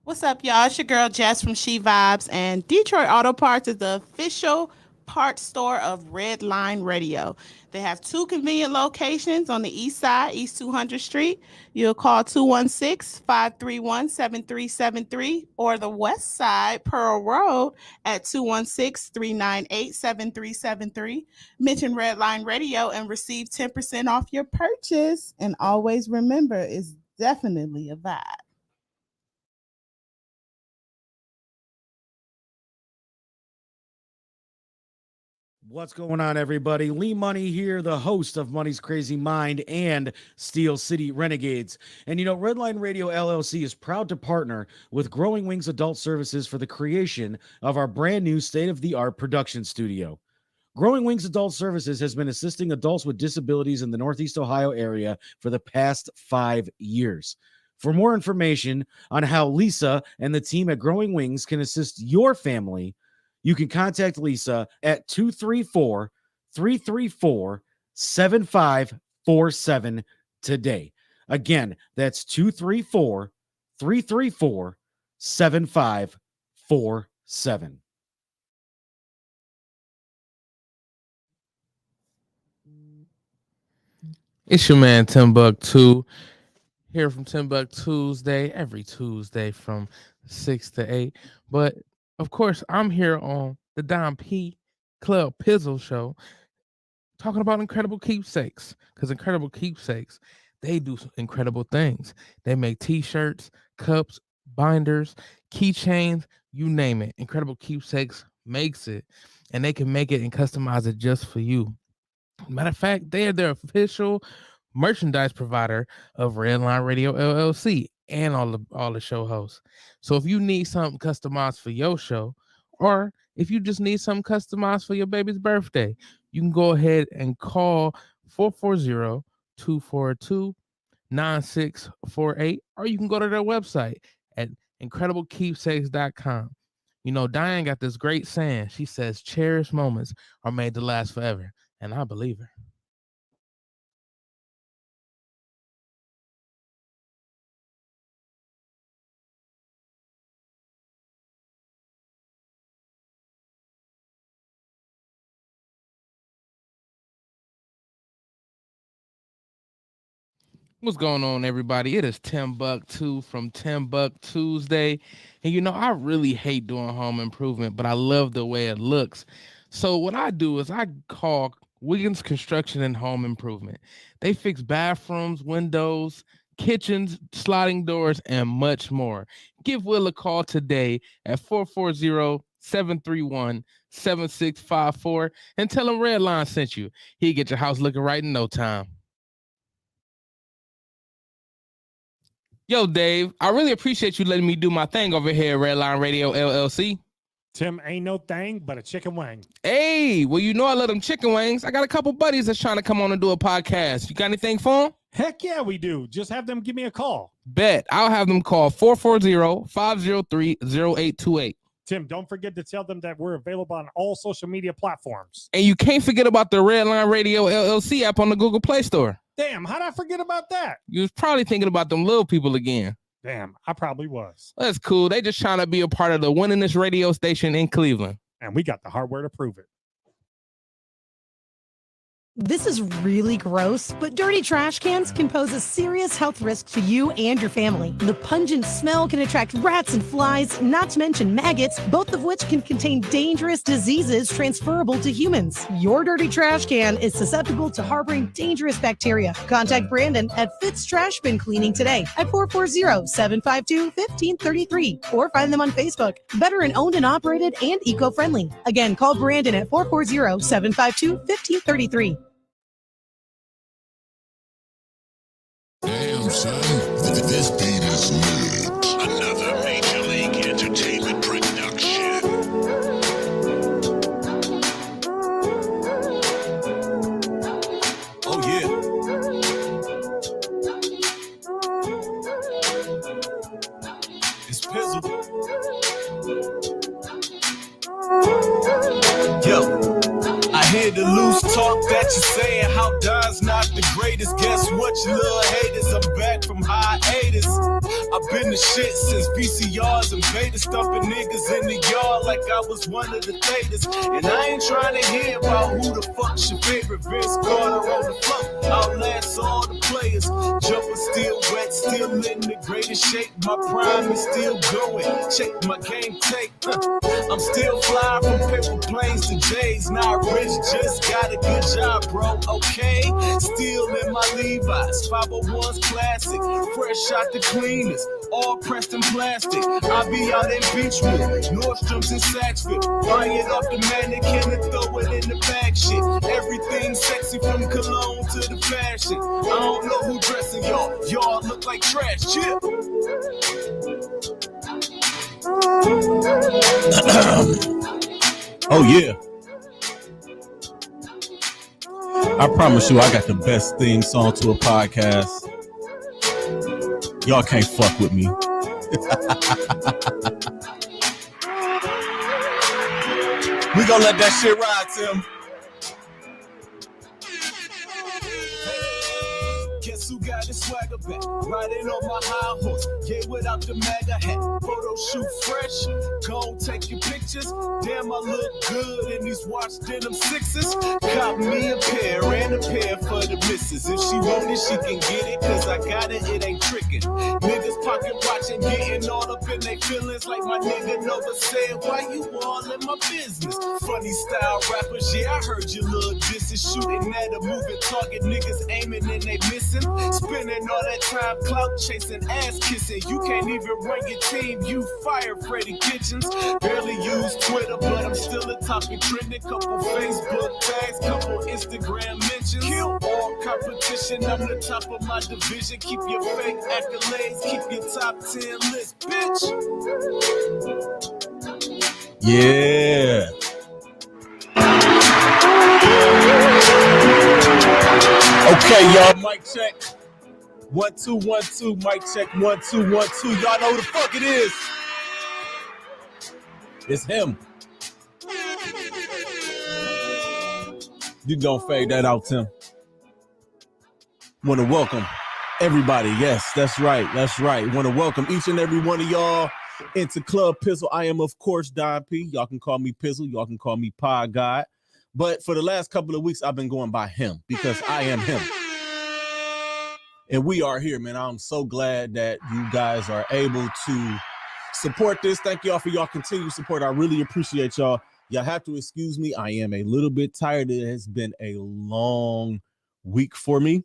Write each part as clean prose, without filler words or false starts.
What's up, y'all? It's your girl Jess from She Vibes, and Detroit Auto Parts is the official parts store of Red Line Radio. They have two convenient locations on the east side, East 200th Street. You'll call 216-531-7373, or the west side, Pearl Road, at 216-398-7373. Mention Red Line Radio and receive 10% off your purchase. And always remember, it's definitely a vibe. What's going on, everybody? Lee Money here, the host of Money's Crazy Mind and Steel City Renegades. And Redline Radio LLC is proud to partner with Growing Wings Adult Services for the creation of our brand new state-of-the-art production studio. Growing Wings Adult Services has been assisting adults with disabilities in the Northeast Ohio area for the past 5 years. For more information on how Lisa and the team at Growing Wings can assist your family, you can contact Lisa at 234-334-7547 today. Again, that's 234-334-7547. It's your man Timbuktu here from Timbuktu Tuesday, every Tuesday from 6 to 8. But of course, I'm here on the Don P Club Pizzle show talking about incredible keepsakes, because incredible keepsakes, they do incredible things. They make t-shirts, cups, binders, keychains, you name it. Incredible Keepsakes makes it, and they can make it and customize it just for you. Matter of fact, they are their official merchandise provider of Redline Radio LLC and all the show hosts. So if you need something customized for your show, or if you just need something customized for your baby's birthday, you can go ahead and call 440-242-9648, or you can go to their website at incrediblekeepsakes.com. Diane got this great saying. She says, cherished moments are made to last forever. And I believe her. What's going on, everybody? It is Timbuktu from Timbuk Tuesday. And I really hate doing home improvement, but I love the way it looks. So what I do is I call Wiggins Construction and Home Improvement. They fix bathrooms, windows, kitchens, sliding doors, and much more. Give Will a call today at 440-731-7654 and tell him Redline sent you. He'll get your house looking right in no time. Yo, Dave, I really appreciate you letting me do my thing over here at Redline Radio LLC. Tim, ain't no thing but a chicken wing. Hey, well, I love them chicken wings. I got a couple buddies that's trying to come on and do a podcast. You got anything for them? Heck yeah, we do. Just have them give me a call. Bet. I'll have them call 440-503-0828. Tim, don't forget to tell them that we're available on all social media platforms. And you can't forget about the Redline Radio LLC app on the Google Play Store. Damn, how'd I forget about that? You was probably thinking about them little people again. Damn, I probably was. That's cool. They just trying to be a part of the winningest radio station in Cleveland. And we got the hardware to prove it. This is really gross, but dirty trash cans can pose a serious health risk to you and your family. The pungent smell can attract rats and flies, not to mention maggots, both of which can contain dangerous diseases transferable to humans. Your dirty trash can is susceptible to harboring dangerous bacteria. Contact Brandon at Fitz Trash Bin Cleaning today at 440-752-1533 or find them on Facebook. Veteran owned and operated and eco-friendly. Again, call Brandon at 440-752-1533. Damn, son, this beat is lit. Another Major League Entertainment production. Oh, yeah. It's Pizzle. Yo. I hear the loose talk that you're saying, how Don's not the greatest. Guess what, you little haters? I'm back from hiatus. I I've been the shit since VCRs and beta, stumping niggas in the yard like I was one of the thetas. And I ain't trying to hear about who the fuck's your favorite. Vince Carter on the floor, outlast all the players. Jumper still wet, still in the greatest shape. My prime is still going. Check my game tape. I'm still fly from paper planes to J's. Not rich, just got a good job, bro. Okay, still in my Levi's, 501's classic, fresh out the cleaners, all pressed in plastic. I be out in Beachwood, Nordstrom's in Saxville, buy it off the mannequin and throw it in the bag. Shit, everything sexy from cologne to the fashion. I don't know who dressing y'all. Y'all look like trash. Chip. Oh yeah. I promise you I got the best theme song to a podcast. Y'all can't fuck with me. We gonna let that shit ride, Tim. Guess who got his swagger back? Riding on my high horse, yeah, without the MAGA hat. Photo shoot fresh, go take your pictures. Damn, I look good in these watch denim sixes. Got me a pair and a pair for the missus. If she want it, she can get it, cause I got it, it ain't tricking. Niggas pocket watching, getting all up in their feelings. Like my nigga Nova said, why you all in my business? Funny style rappers, yeah, I heard you little disses. Shooting at a moving target, niggas aiming and they missing. Spending all that time clout chasing, ass kissing. You can't even run your team, you fire Freddie Kitchens. Barely use Twitter, but I'm still the topic trending. Couple Facebook tags, couple Instagram mentions. Kill all competition, I'm the top of my division. Keep your fake accolades, keep your top 10 list, bitch. Yeah. Okay, y'all, mic check. 1 2 1 2, mic check. 1 2 1 2. Y'all know who the fuck it is. It's him. You gonna fade that out, Tim. Want to welcome everybody. Yes, that's right. That's right. Want to welcome each and every one of y'all into Club Pizzle. I am, of course, Don P. Y'all can call me Pizzle. Y'all can call me Pod God. But for the last couple of weeks, I've been going by him because I am him. And we are here, man. I'm so glad that you guys are able to support this. Thank y'all for y'all continued support. I really appreciate y'all. Y'all have to excuse me. I am a little bit tired. It has been a long week for me.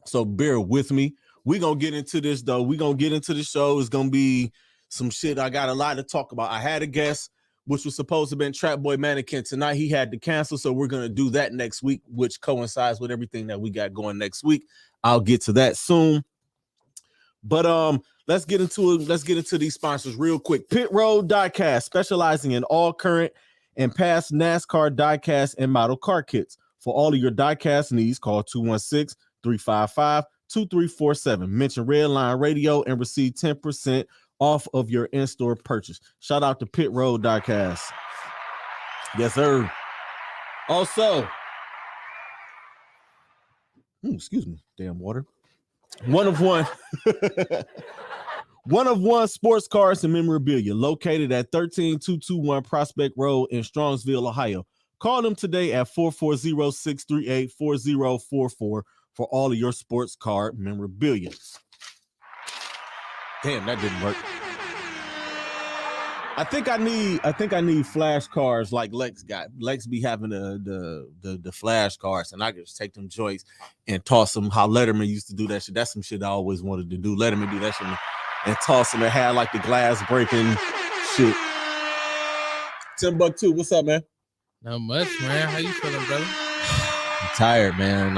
So bear with me. We're going to get into this, though. We're going to get into the show. It's going to be some shit. I got a lot to talk about. I had a guest, which was supposed to have been Trap Boy Mannequin. Tonight, he had to cancel, so we're going to do that next week, which coincides with everything that we got going next week. I'll get to that soon. But let's get into it. Let's get into these sponsors real quick. Pit Road Diecast, specializing in all current and past NASCAR diecast and model car kits. For all of your diecast needs, call 216-355-2347. Mention Redline Radio and receive 10% off of your in-store purchase. Shout out to Pit Road Diecast. Yes, sir. Also, excuse me, damn water. One of one sports cars and memorabilia located at 13221 Prospect Road in Strongsville, Ohio. Call them today at 440-638-4044 for all of your sports car memorabilia. Damn, that didn't work. I think I need flash cars like Lex got. Lex be having the flash cars, and I can just take them joints and toss them how Letterman used to do that shit. That's some shit I always wanted to do. Letterman do that shit and toss them and have like the glass breaking shit. Timbuktu, what's up, man? Not much, man. How you feeling, brother? I'm tired, man.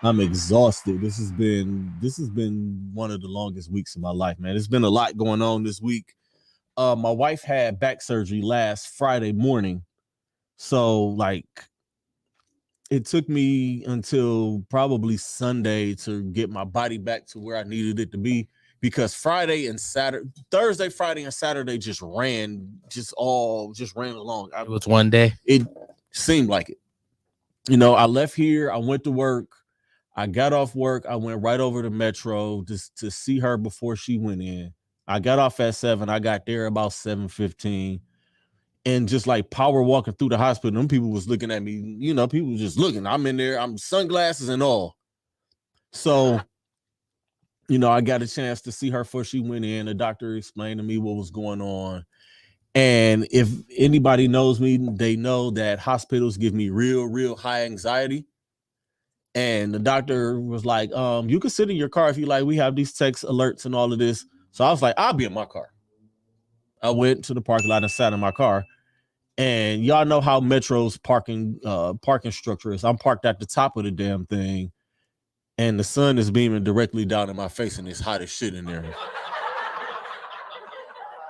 I'm exhausted. This has been one of the longest weeks of my life, man. There's been a lot going on this week. My wife had back surgery last Friday morning. So like it took me until probably Sunday to get my body back to where I needed it to be, because Thursday, Friday, and Saturday just ran along. It was one day. It seemed like it. You know, I left here, I went to work, I got off work. I went right over to Metro just to see her before she went in. I got off at 7. I got there about 7:15. And just like power walking through the hospital, them people was looking at me. You know, people was just looking. I'm in there. I'm sunglasses and all. So, you know, I got a chance to see her before she went in. The doctor explained to me what was going on. And if anybody knows me, they know that hospitals give me real high anxiety. And the doctor was like, you can sit in your car if you like. We have these text alerts and all of this. So I was like, I'll be in my car. I went to the parking lot and sat in my car. And y'all know how Metro's parking structure is. I'm parked at the top of the damn thing. And the sun is beaming directly down in my face, and it's hot as shit in there.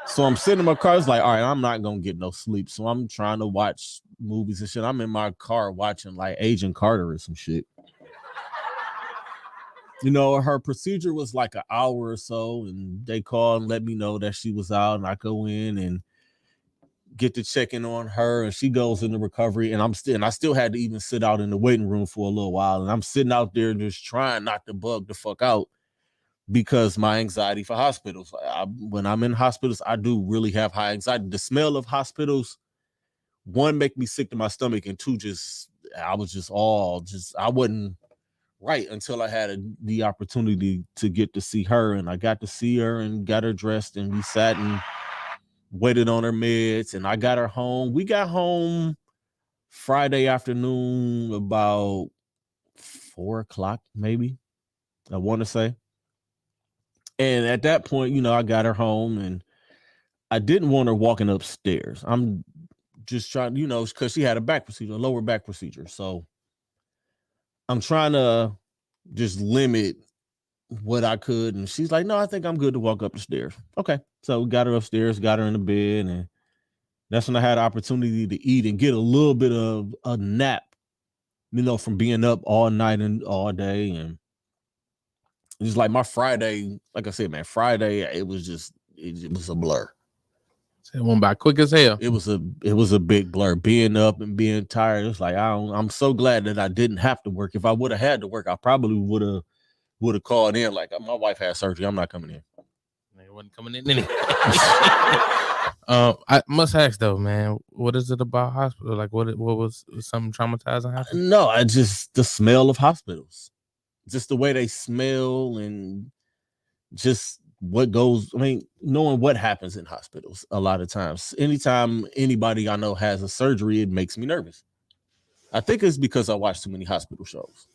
So I'm sitting in my car. It's like, all right, I'm not going to get no sleep. So I'm trying to watch movies and shit. I'm in my car watching like Agent Carter or some shit. You know, her procedure was like an hour or so, and they called and let me know that she was out, and I go in and get to check in on her, and she goes into recovery, and I still had to even sit out in the waiting room for a little while, and I'm sitting out there just trying not to bug the fuck out because my anxiety for hospitals. When I'm in hospitals, I do really have high anxiety. The smell of hospitals, one, make me sick to my stomach, and two, I wasn't right until I had the opportunity to get to see her, and I got to see her and got her dressed, and we sat and waited on her meds, and I got her home. We got home Friday afternoon about 4:00, maybe, I want to say. And at that point, you know, I got her home, and I didn't want her walking upstairs. I'm just trying, you know, because she had a lower back procedure. So I'm trying to just limit what I could. And she's like, no, I think I'm good to walk up the stairs. Okay. So we got her upstairs, got her in the bed, and that's when I had the opportunity to eat and get a little bit of a nap, you know, from being up all night and all day. And it's like my Friday, like I said, man, Friday, it was a blur. It went by quick as hell. It was a big blur. Being up and being tired. It's like I'm so glad that I didn't have to work. If I would have had to work, I probably would have called in. Like, my wife had surgery. I'm not coming in. It wasn't coming in anyway. I must ask though, man, what is it about hospital? Like, what was something traumatizing happened? No, the smell of hospitals, just the way they smell, and just what goes. I mean, knowing what happens in hospitals a lot of times. Anytime anybody I know has a surgery, it makes me nervous. I think it's because I watch too many hospital shows.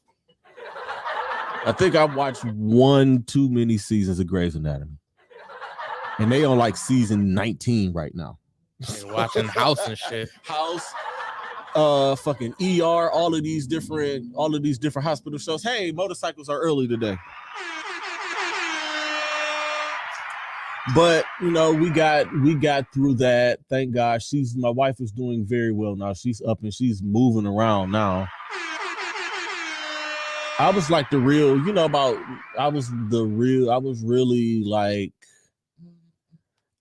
I think I've watched one too many seasons of Grey's Anatomy. And they on like season 19 right now. You're watching House and shit. House, fucking ER, all of these different hospital shows. Hey, motorcycles are early today. But you know, we got through that. Thank God. My wife is doing very well now. She's up and she's moving around now. I was like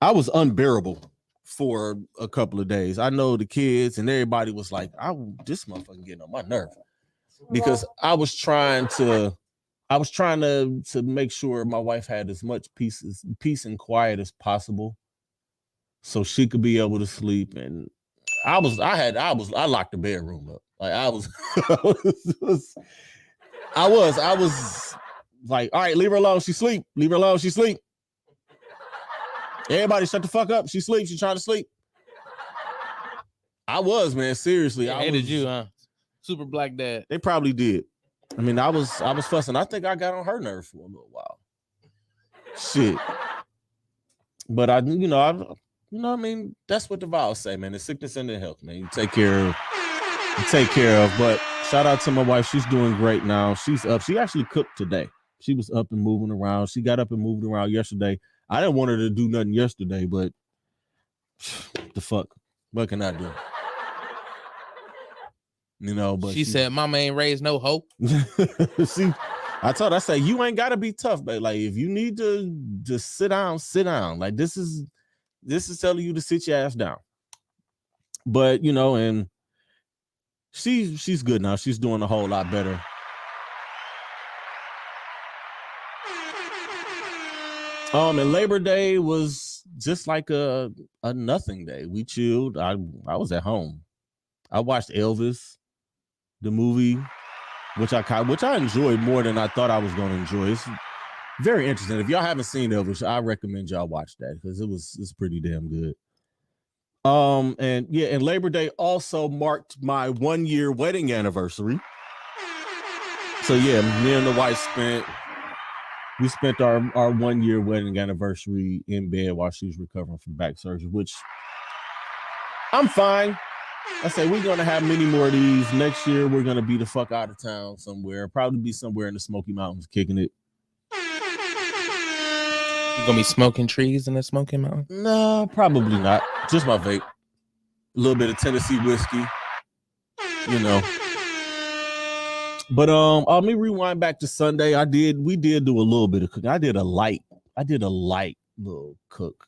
I was unbearable for a couple of days. I know the kids and everybody was like, this motherfucker getting on my nerve, because I was trying to make sure my wife had as much peace and quiet as possible so she could be able to sleep. And I locked the bedroom up. Like I was like, all right, leave her alone. She sleep. Leave her alone. She sleep. Everybody shut the fuck up. She sleeps. She's trying to sleep. I was, man. Seriously. They hated you, huh? Super black dad. They probably did. I mean, I was fussing. I think I got on her nerves for a little while. Shit. But I mean, that's what the vows say, man. The sickness and the health, man. You take care of. But shout out to my wife. She's doing great now. She's up. She actually cooked today. She was up and moving around. She got up and moved around yesterday. I didn't want her to do nothing yesterday, but the fuck, what can I do? You know, but she said, "Mama ain't raised no hope." See, I told her, I said, you ain't gotta be tough, but like if you need to just sit down. Like this is telling you to sit your ass down. But you know, and she's good now. She's doing a whole lot better. And Labor Day was just like a nothing day. We chilled. I was at home. I watched Elvis, the movie, which I enjoyed more than I thought I was going to enjoy. It's very interesting. If y'all haven't seen Elvis, I recommend y'all watch that because it's pretty damn good. And Labor Day also marked my 1-year wedding anniversary. So yeah, me and the wife spent our 1-year wedding anniversary in bed while she was recovering from back surgery, which I'm fine. I say we're gonna have many more of these. Next year, we're gonna be the fuck out of town somewhere. Probably be somewhere in the Smoky Mountains kicking it. You gonna be smoking trees in the Smoky Mountain? No, probably not. Just my vape. A little bit of Tennessee whiskey. You know. But let me rewind back to Sunday. We did do a little bit of cooking. I did a light little cook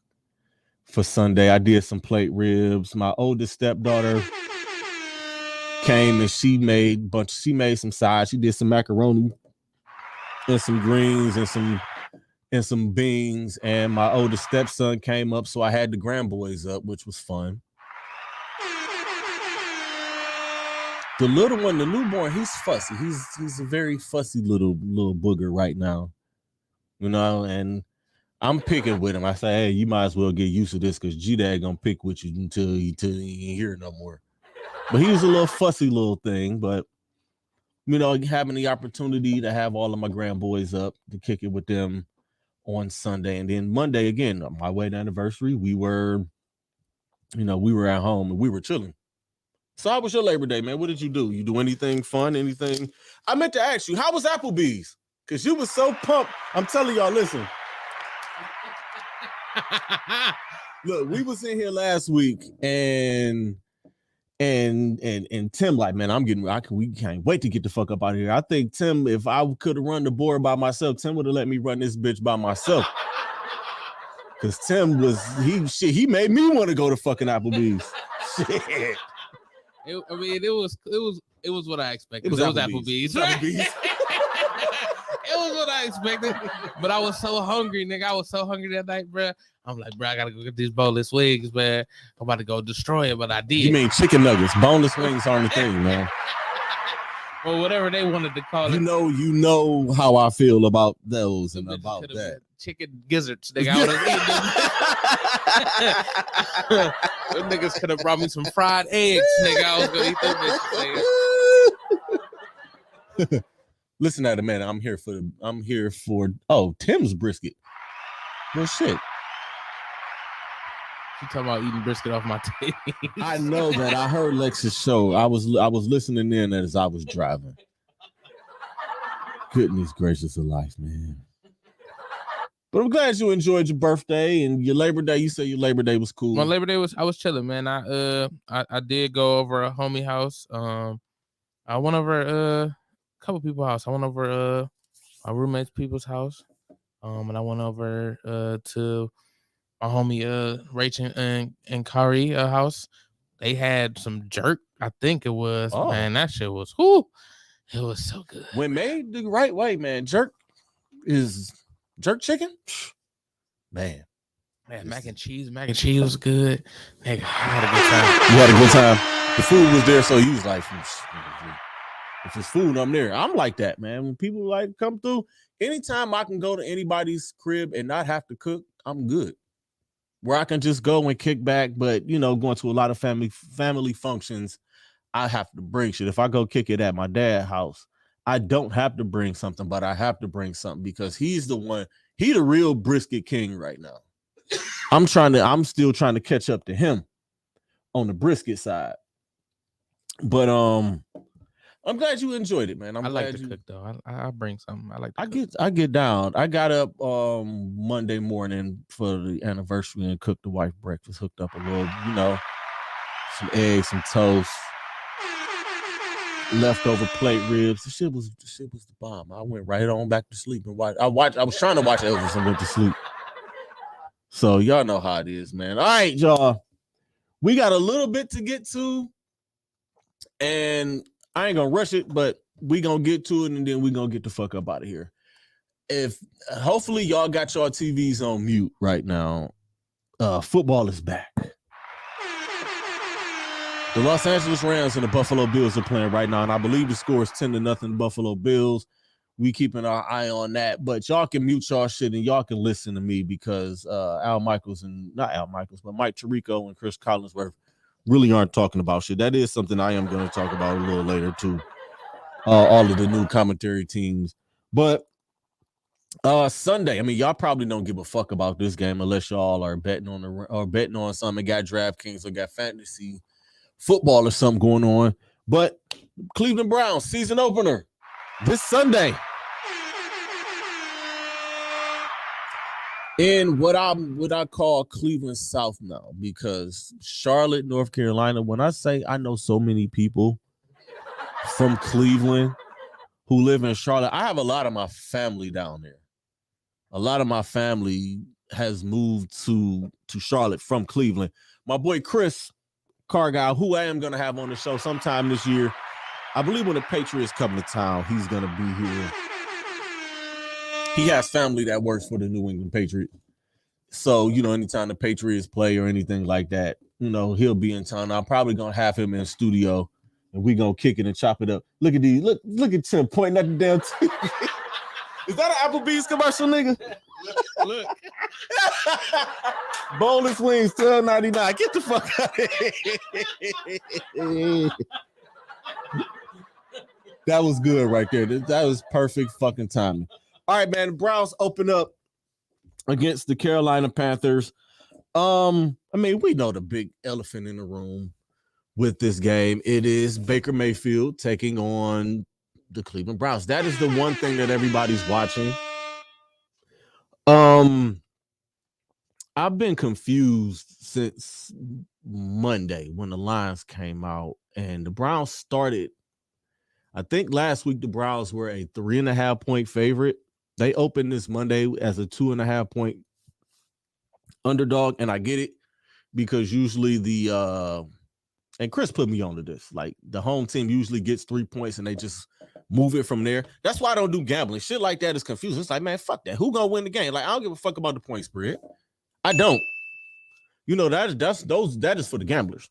for Sunday. I did some plate ribs. My oldest stepdaughter came and she made some sides. She did some macaroni and some greens and some beans. And my oldest stepson came up, so I had the grandboys up, which was fun. The little one, the newborn, he's fussy. He's a very fussy little booger right now, you know. And I'm picking with him. I say, hey, you might as well get used to this because G-Dad gonna pick with you until you ain't here no more. But he was a little fussy little thing. But you know, having the opportunity to have all of my grandboys up to kick it with them on Sunday, and then Monday again, my wedding anniversary, we were at home and we were chilling. So how was your Labor Day, man? What did you do? You do anything fun? Anything? I meant to ask you, how was Applebee's? Because you was so pumped. I'm telling y'all, listen. Look, we was in here last week and Tim like, man, we can't wait to get the fuck up out of here. I think Tim, if I could have run the board by myself, Tim would have let me run this bitch by myself. Because Tim he made me want to go to fucking Applebee's. Shit. It was what I expected. It was Applebee's. It was what I expected. But I was so hungry, nigga. I was so hungry that night, bro. I'm like, bro, I gotta go get these boneless wings, man. I'm about to go destroy it, but I did. You mean chicken nuggets? Boneless wings aren't a thing, man. Well, whatever they wanted to call it. You know how I feel about those and about that. Chicken gizzards, nigga. I would have eaten them. Them niggas could have brought me some fried eggs, nigga. I was gonna eat them bitches, nigga. Listen at it, man. I'm here for Tim's brisket. Well, shit. You talking about eating brisket off my titties? I know that. I heard Lex's show. I was listening in as I was driving. Goodness gracious of life, man. But I'm glad you enjoyed your birthday and your Labor Day. You said your Labor Day was cool. My Labor Day I was chilling, man. I did go over a homie house. I went over a couple people's house. I went over my roommate's people's house. And I went over to my homie Rachel and Kari house. They had some jerk, I think it was. Oh. Man, that shit was it was so good. When made the right way, man. Jerk chicken? Man, mac and cheese was good. Nigga, I had a good time. You had a good time. The food was there, so you was like, if it's food, I'm there. I'm like that, man. When people like come through, anytime I can go to anybody's crib and not have to cook, I'm good. Where I can just go and kick back, but going to a lot of family functions, I have to bring shit. If I go kick it at my dad's house, I don't have to bring something, but I have to bring something because he's the real brisket king right now. I'm still trying to catch up to him on the brisket side. But I'm glad you enjoyed it, man. I like to cook though. I bring something. I get down. I got up Monday morning for the anniversary and cooked the wife breakfast. Hooked up a little, some eggs, some toast, leftover plate ribs. The shit was the bomb. I went right on back to sleep and watched. I was trying to watch Elvis and went to sleep. So y'all know how it is, man. All right, y'all. We got a little bit to get to, and I ain't gonna rush it, but we gonna get to it, and then we gonna get the fuck up out of here. if hopefully y'all got your TVs on mute right now. Football is back. The Los Angeles Rams and the Buffalo Bills are playing right now, and I believe the score is 10-0 Buffalo Bills. We keeping our eye on that, but y'all can mute y'all shit and y'all can listen to me because not Al Michaels, but Mike Tirico and Chris Collinsworth really aren't talking about shit. That is something I am going to talk about a little later too. All of the new commentary teams, but Sunday. I mean, y'all probably don't give a fuck about this game unless y'all are betting on something. Got DraftKings or got fantasy football or something going on. But Cleveland Browns season opener this Sunday in what I call Cleveland South now, because Charlotte, North Carolina. When I say I know so many people from Cleveland who live in Charlotte, I have a lot of my family down there. A lot of my family has moved to Charlotte from Cleveland. My boy Chris Cargile, who I am going to have on the show sometime this year, I believe when the Patriots come to town, he's going to be here. He has family that works for the New England Patriots. So, anytime the Patriots play or anything like that, he'll be in town. I'm probably going to have him in studio, and we're going to kick it and chop it up. Look at these. Look at Tim pointing at the damn TV. Is that an Applebee's commercial, nigga? Look. Boneless wings, $12.99. Get the fuck out of here. That was good right there. That was perfect fucking timing. All right, man. The Browns open up against the Carolina Panthers. I mean, we know the big elephant in the room with this game. It is Baker Mayfield taking on the Cleveland Browns. That is the one thing that everybody's watching. I've been confused since Monday when the lines came out and the Browns started. I think last week the Browns were a 3.5 point favorite. They opened this Monday as a 2.5 point underdog, and I get it because usually and Chris put me onto this. Like, the home team usually gets 3 points and they just move it from there. That's why I don't do gambling. Shit like that is confusing. It's like, man, fuck that. Who gonna win the game? Like, I don't give a fuck about the point spread. I don't. That is for the gamblers.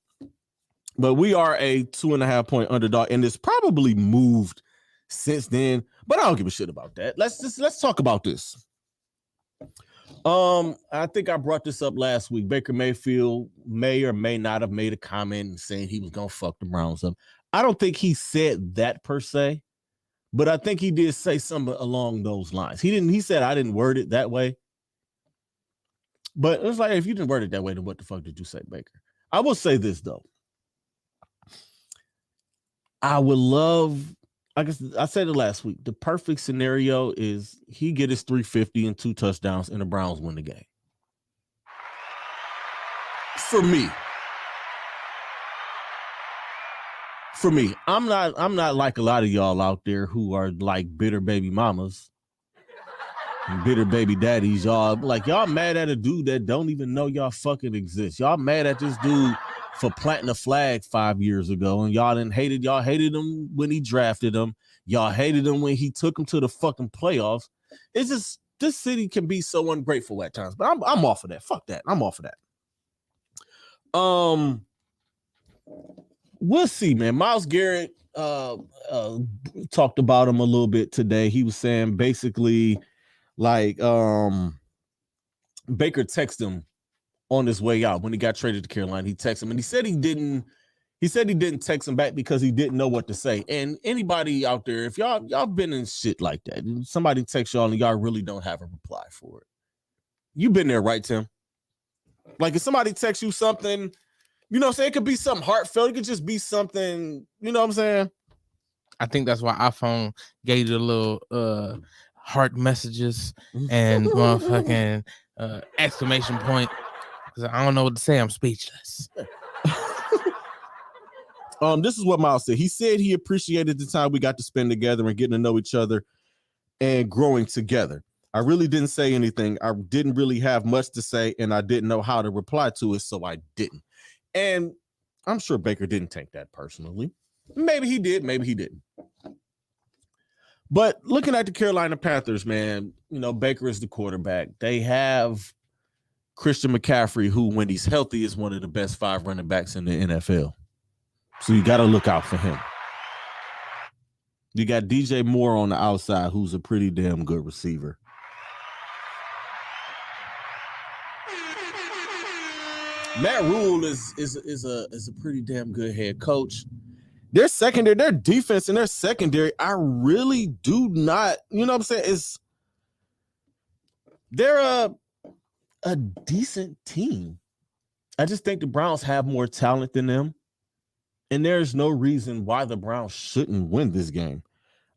But we are a 2.5 point underdog, and it's probably moved since then. But I don't give a shit about that. Let's talk about this. I think I brought this up last week. Baker Mayfield may or may not have made a comment saying he was gonna fuck the Browns up. I don't think he said that per se, but I think he did say something along those lines. He said I didn't word it that way. But it's like, if you didn't word it that way, then what the fuck did you say, Baker? I will say this though. I would love, I guess I said it last week. The perfect scenario is he get his 350 and 2 touchdowns and the Browns win the game. For me, I'm not like a lot of y'all out there who are like bitter baby mamas and bitter baby daddies. Y'all mad at a dude that don't even know y'all fucking exist. Y'all mad at this dude for planting a flag 5 years ago, and y'all hated him when he drafted him. Y'all hated him when he took him to the fucking playoffs. It's just, this city can be so ungrateful at times, but I'm off of that. Fuck that. I'm off of that. We'll see, man. Myles Garrett talked about him a little bit today. He was saying basically like Baker texted him on his way out when he got traded to Carolina. He texted him and he said he didn't text him back because he didn't know what to say. And anybody out there, if y'all been in shit like that, and somebody texts y'all and y'all really don't have a reply for it, you've been there, right, Tim? Like, if somebody texts you something, you know what I'm saying? It could be something heartfelt. It could just be something, you know what I'm saying? I think that's why iPhone gave you the little heart messages and motherfucking exclamation point. Because I don't know what to say. I'm speechless. This is what Myles said. He said he appreciated the time we got to spend together and getting to know each other and growing together. I really didn't say anything. I didn't really have much to say, and I didn't know how to reply to it, so I didn't. And I'm sure Baker didn't take that personally. Maybe he did, maybe he didn't. But looking at the Carolina Panthers, man, Baker is the quarterback. They have Christian McCaffrey, who, when he's healthy, is one of the best 5 running backs in the NFL. So you got to look out for him. You got DJ Moore on the outside, who's a pretty damn good receiver. Matt Rule is a pretty damn good head coach. Their secondary, their defense and their secondary, I really do not, you know what I'm saying? They're a decent team. I just think the Browns have more talent than them. And there's no reason why the Browns shouldn't win this game.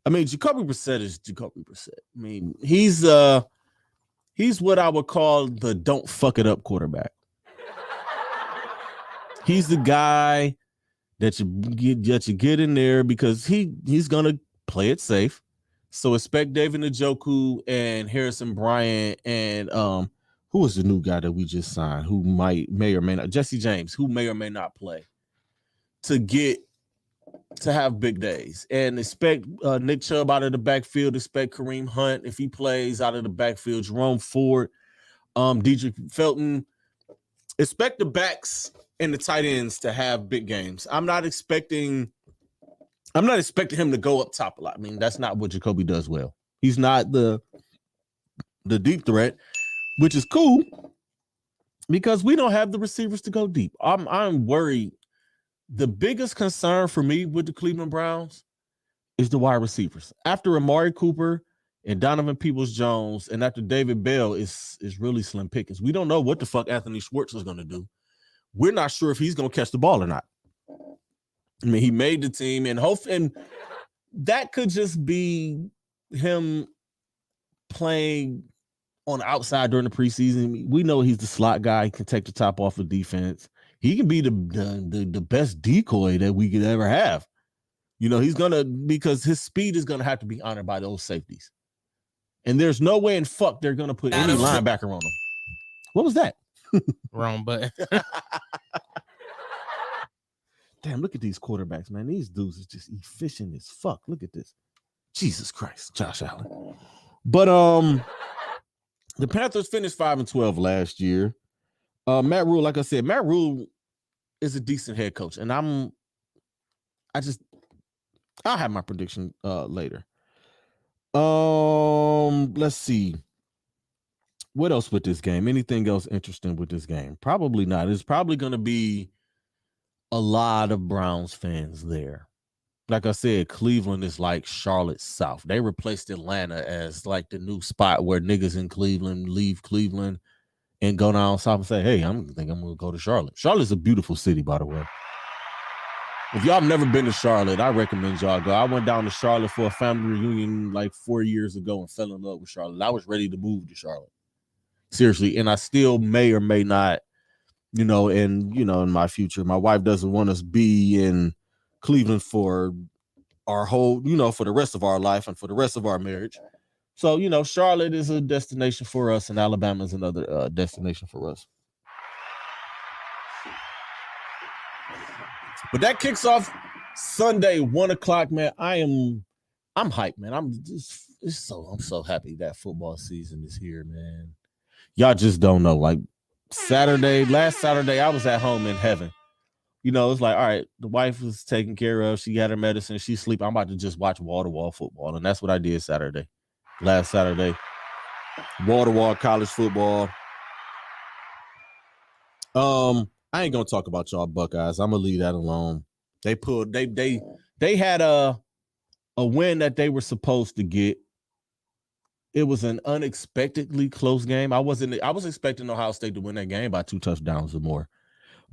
I mean, Jacoby Brissett is Jacoby Brissett. I mean, he's what I would call the don't fuck it up quarterback. He's the guy that you get in there because he's gonna play it safe. So expect David Njoku and Harrison Bryant and who was the new guy that we just signed who may or may not, Jesse James, who may or may not play, to have big days. And expect Nick Chubb out of the backfield, expect Kareem Hunt if he plays out of the backfield, Jerome Ford, Dietrich Felton. Expect the backs and the tight ends to have big games. I'm not expecting him to go up top a lot. I mean, that's not what Jacoby does well. He's not the deep threat, which is cool because we don't have the receivers to go deep. I'm worried. The biggest concern for me with the Cleveland Browns is the wide receivers. After Amari Cooper and Donovan Peoples-Jones and after David Bell is really slim pickings. We don't know what the fuck Anthony Schwartz is going to do. We're not sure if he's going to catch the ball or not. I mean, he made the team and that could just be him playing on the outside during the preseason. We know he's the slot guy. He can take the top off of defense. He can be the best decoy that we could ever have. He's going to, because his speed is going to have to be honored by those safeties. And there's no way in fuck they're going to put any linebacker on him. What was that? Wrong button. Damn, look at these quarterbacks, man. These dudes is just efficient as fuck. Look at this. Jesus Christ, Josh Allen. But the Panthers finished 5-12 last year. Matt Rule, like I said, Matt Rule is a decent head coach. And I'll have my prediction later. Let's see. What else with this game? Anything else interesting with this game? Probably not. It's probably going to be a lot of Browns fans there. Like I said, Cleveland is like Charlotte South. They replaced Atlanta as like the new spot where niggas in Cleveland leave Cleveland and go down south and say, hey, I'm going to go to Charlotte. Charlotte's a beautiful city, by the way. If y'all have never been to Charlotte, I recommend y'all go. I went down to Charlotte for a family reunion like 4 years ago and fell in love with Charlotte. I was ready to move to Charlotte. Seriously. And I still may or may not, in my future, my wife doesn't want us be in Cleveland for our whole, for the rest of our life and for the rest of our marriage. So, Charlotte is a destination for us and Alabama is another destination for us. But that kicks off Sunday, 1:00, man. I'm hyped, man. I'm so happy that football season is here, man. Y'all just don't know. Like last Saturday, I was at home in heaven. It's like, all right, the wife was taken care of. She had her medicine. She's sleeping. I'm about to just watch wall-to-wall football. And that's what I did last Saturday. Wall-to-wall college football. I ain't gonna talk about y'all Buckeyes. I'm gonna leave that alone. They had a win that they were supposed to get. It was an unexpectedly close game. I was expecting Ohio State to win that game by 2 touchdowns or more.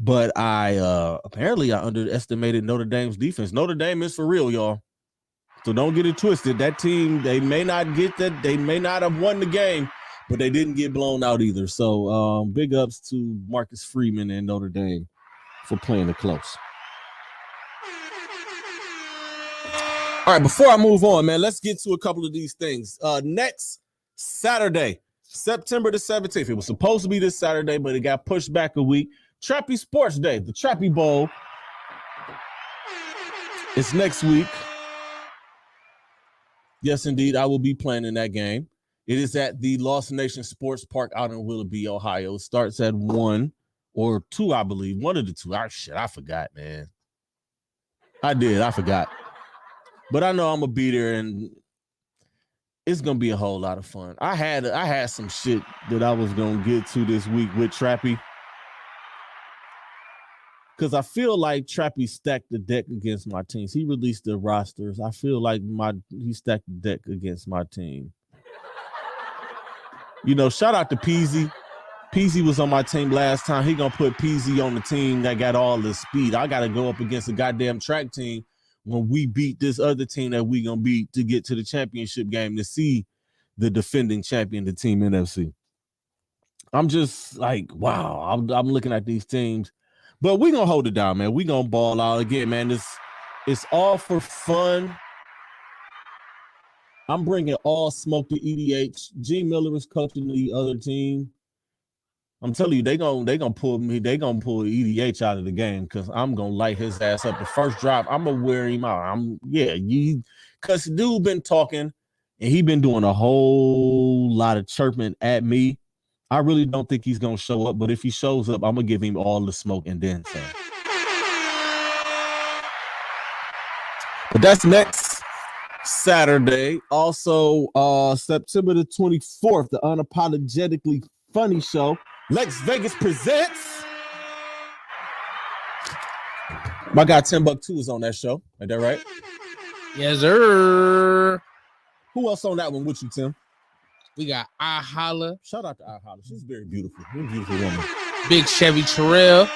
But apparently I underestimated Notre Dame's defense. Notre Dame is for real, y'all. So don't get it twisted. That team, they may not have won the game, but they didn't get blown out either. So big ups to Marcus Freeman and Notre Dame for playing it close. All right, before I move on, man, let's get to a couple of these things. Next Saturday, September the 17th. It was supposed to be this Saturday, but it got pushed back a week. Trappy Sports Day, the Trappy Bowl. It's next week. Yes, indeed. I will be playing in that game. It is at the Lost Nation Sports Park out in Willoughby, Ohio. It starts at 1 or 2, I believe. One of the two. I forgot, man. I forgot. But I know I'm gonna be there, and it's gonna be a whole lot of fun. I had some shit that I was gonna get to this week with Trappy, because I feel like Trappy stacked the deck against my teams. He released the rosters. I feel like he stacked the deck against my team. You know, shout out to Peasy. Peasy was on my team last time. He gonna put Peasy on the team that got all the speed. I gotta go up against a goddamn track team when we beat this other team that we gonna beat to get to the championship game to see the defending champion, the Team NFC. I'm just like, wow. I'm looking at these teams, but we gonna hold it down, man. We gonna ball out again, man. It's all for fun. I'm bringing all smoke to EDH. G Miller is coaching the other team. I'm telling you, they gonna pull me. They gonna pull EDH out of the game because I'm gonna light his ass up. The first drop, I'm gonna wear him out. Because the dude been talking and he been doing a whole lot of chirping at me. I really don't think he's gonna show up, but if he shows up, I'm gonna give him all the smoke and then some. But that's next Saturday. Also, September the 24th, the Unapologetically Funny Show. Lex Vegas presents. My guy Timbuktu is on that show. Ain't that right? Yes, sir. Who else on that one with you, Tim? We got I Holla, Shout out to I Holla. She's very beautiful. Very beautiful woman. Big Chevy Terrell,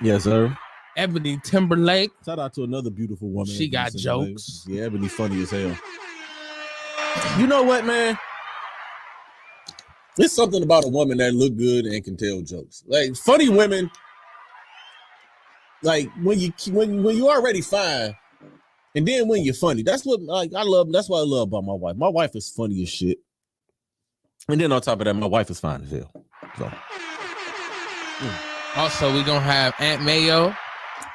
Yes, sir. Ebony Timberlake. Shout out to another beautiful woman. She got jokes. Yeah, Ebony funny as hell. You know what, man? There's something about a woman that look good and can tell jokes. Like funny women, like when you already fine, and then when you're funny, that's what I love. That's what I love about my wife. My wife is funny as shit, and then on top of that, my wife is fine as hell. So, Also, we gonna have Aunt Mayo.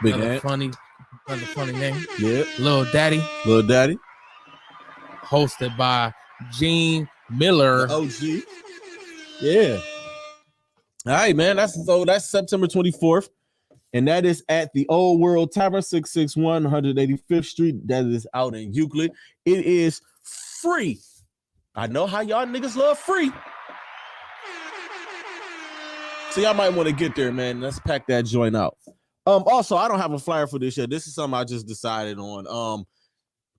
big Another Ant. funny name. Yeah, Little Daddy, little daddy, hosted by Gene Miller. the OG. Yeah. All right, man. That's September 24th. And that is at the Old World Tavern, 661 185th Street. That is out in Euclid. It is free. I know how y'all niggas love free. So y'all might want to get there, man. Let's pack that joint out. Also, I don't have a flyer for this yet. This is something I just decided on.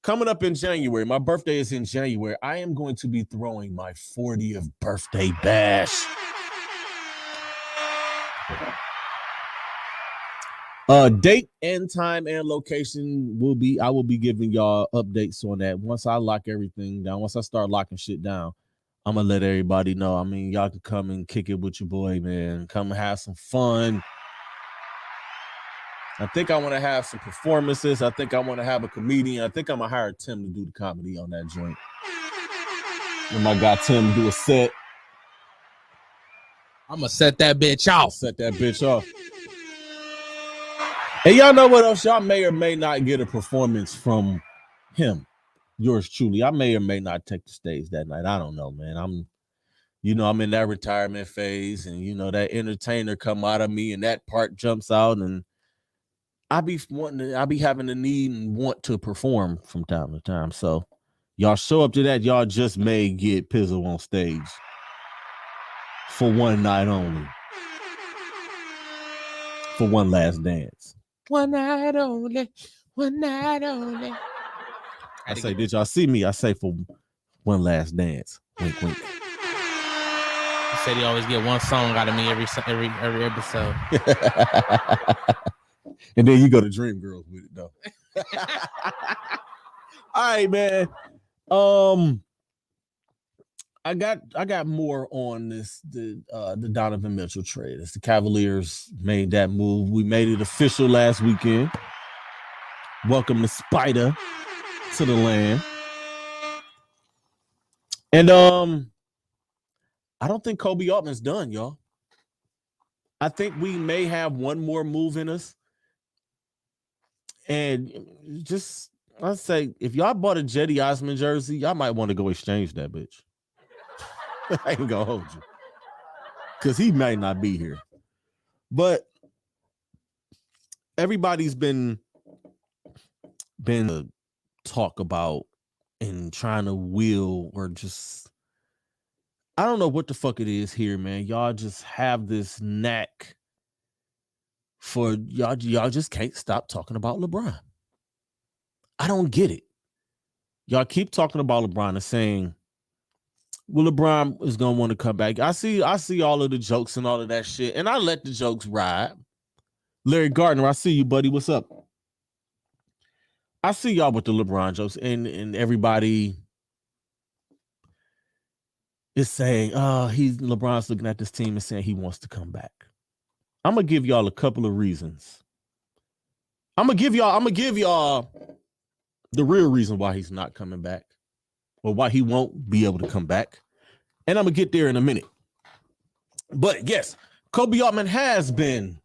Coming up in January, my birthday is in January. I am going to be throwing my 40th birthday bash. Date and time and location I will be giving y'all updates on that once I lock everything down. Once I start locking shit down, I'm gonna let everybody know. I mean, y'all can come and kick it with your boy, man. Come and have some fun. I think I want to have some performances. I think I want to have a comedian. I think I'm gonna hire Tim to do the comedy on that joint. And my guy Tim do a set. I'm gonna set that bitch off. Set that bitch off. And y'all know what else? Y'all may or may not get a performance from him. Yours truly. I may or may not take the stage that night. I don't know, man. I'm in that retirement phase, and that entertainer come out of me, and that part jumps out, and I be having the need and want to perform from time to time. So y'all show up to that. Y'all just may get Pizzle on stage for one night only. For one last dance. One night only. One night only. I say, did y'all see me? I say for one last dance. Wink, wink. He said he always get one song out of me every episode. And then you go to Dream Girls with it, though. All right, man. I got more on the Donovan Mitchell trade. As the Cavaliers made that move, we made it official last weekend. Welcome the Spider to the land. And I don't think Kobe Altman's done, y'all. I think we may have one more move in us. And just I say if y'all bought a Jetty Osman jersey, y'all might want to go exchange that bitch. I ain't gonna hold you. Because he might not be here. But everybody's been talk about and trying to will or just I don't know what the fuck it is here, man. Y'all just have this knack for y'all just can't stop talking about LeBron. I don't get it. Y'all keep talking about LeBron and saying, well, LeBron is gonna want to come back. I see all of the jokes and all of that shit, and I let the jokes ride. Larry Gardner, I see you, buddy. What's up? I see y'all with the LeBron jokes, and everybody is saying, LeBron's looking at this team and saying he wants to come back. I'm gonna give y'all a couple of reasons. I'm gonna give y'all the real reason why he's not coming back, or why he won't be able to come back. And I'm gonna get there in a minute. But yes, Kobe Altman has been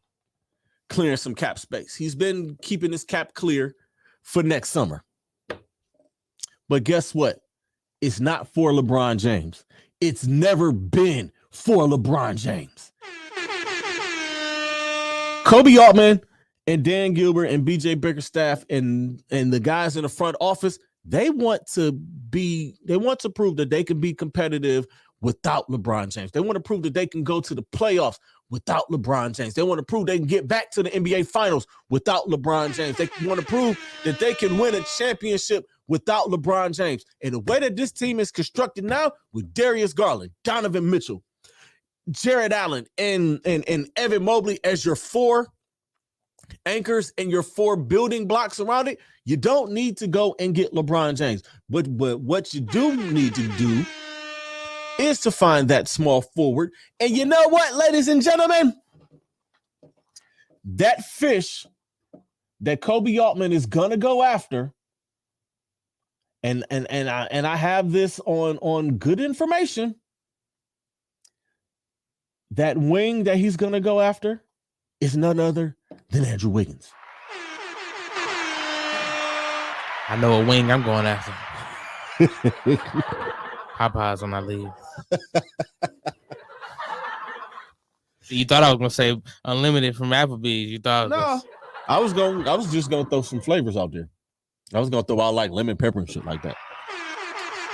clearing some cap space. He's been keeping his cap clear for next summer. But guess what? It's not for LeBron James. It's never been for LeBron James. Kobe Altman and Dan Gilbert and BJ Bickerstaff and the guys in the front office, they want to prove that they can be competitive without LeBron James. They want to prove that they can go to the playoffs without LeBron James. They want to prove they can get back to the NBA Finals without LeBron James. They want to prove that they can win a championship without LeBron James. And the way that this team is constructed now, with Darius Garland, Donovan Mitchell, Jared Allen, and Evan Mobley as your four anchors and your four building blocks around it, you don't need to go and get LeBron James. But what you do need to do is to find that small forward. And you know what, ladies and gentlemen? That fish that Kobe Altman is gonna go after, and I have this on good information. That wing that he's gonna go after is none other than Andrew Wiggins. I know a wing I'm going after. Popeyes when I leave. You thought I was gonna say unlimited from Applebee's. You thought I was just gonna throw some flavors out there. I was gonna throw out like lemon pepper and shit like that.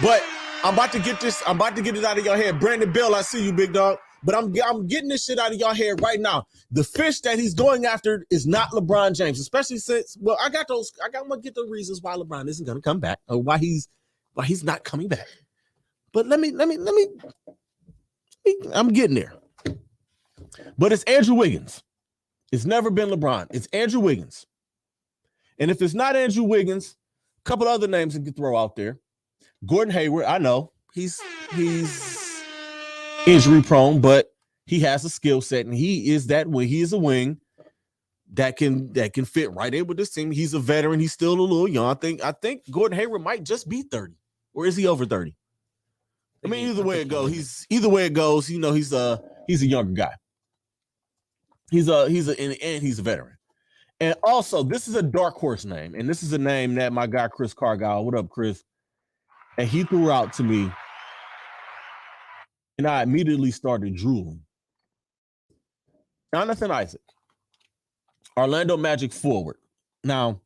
But I'm about to get it out of your head. Brandon Bell, I see you, big dog. But I'm getting this shit out of your head right now. The fish that he's going after is not LeBron James, especially since I'm gonna get the reasons why LeBron isn't gonna come back or why he's not coming back. But let me I'm getting there. But it's Andrew Wiggins. It's never been LeBron. It's Andrew Wiggins. And if it's not Andrew Wiggins, a couple other names you could throw out there. Gordon Hayward, I know he's injury prone, but he has a skill set, and he is that way. He is a wing that can fit right in with this team. He's a veteran. He's still a little young. I think Gordon Hayward might just be 30, or is he over 30? I mean, either way it goes, you know, he's a younger guy. He's a veteran. And also, this is a dark horse name, and this is a name that my guy Chris Cargile, what up, Chris? And he threw out to me, and I immediately started drooling. Jonathan Isaac, Orlando Magic forward. Now,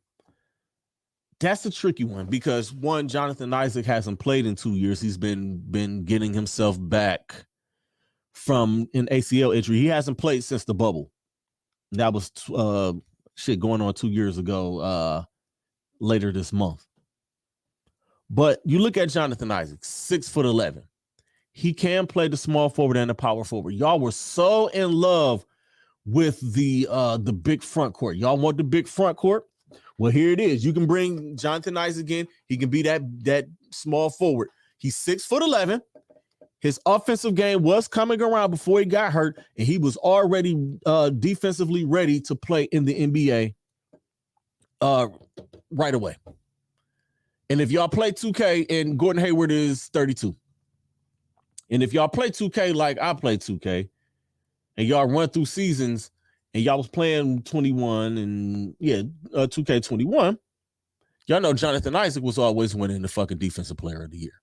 that's a tricky one because one, Jonathan Isaac hasn't played in 2 years. He's been getting himself back from an ACL injury. He hasn't played since the bubble. That was going on 2 years ago, later this month. But you look at Jonathan Isaac, 6'11". He can play the small forward and the power forward. Y'all were so in love with the big front court. Y'all want the big front court? Well, here it is. You can bring Jonathan Isaac in. He can be that small forward. He's 6'11". His offensive game was coming around before he got hurt, and he was already defensively ready to play in the NBA right away. And if y'all play 2K, and Gordon Hayward is 32. And if y'all play 2K like I play 2K, and y'all run through seasons, and y'all was playing 21 and 2K21, Y'all know Jonathan Isaac was always winning the fucking defensive player of the year.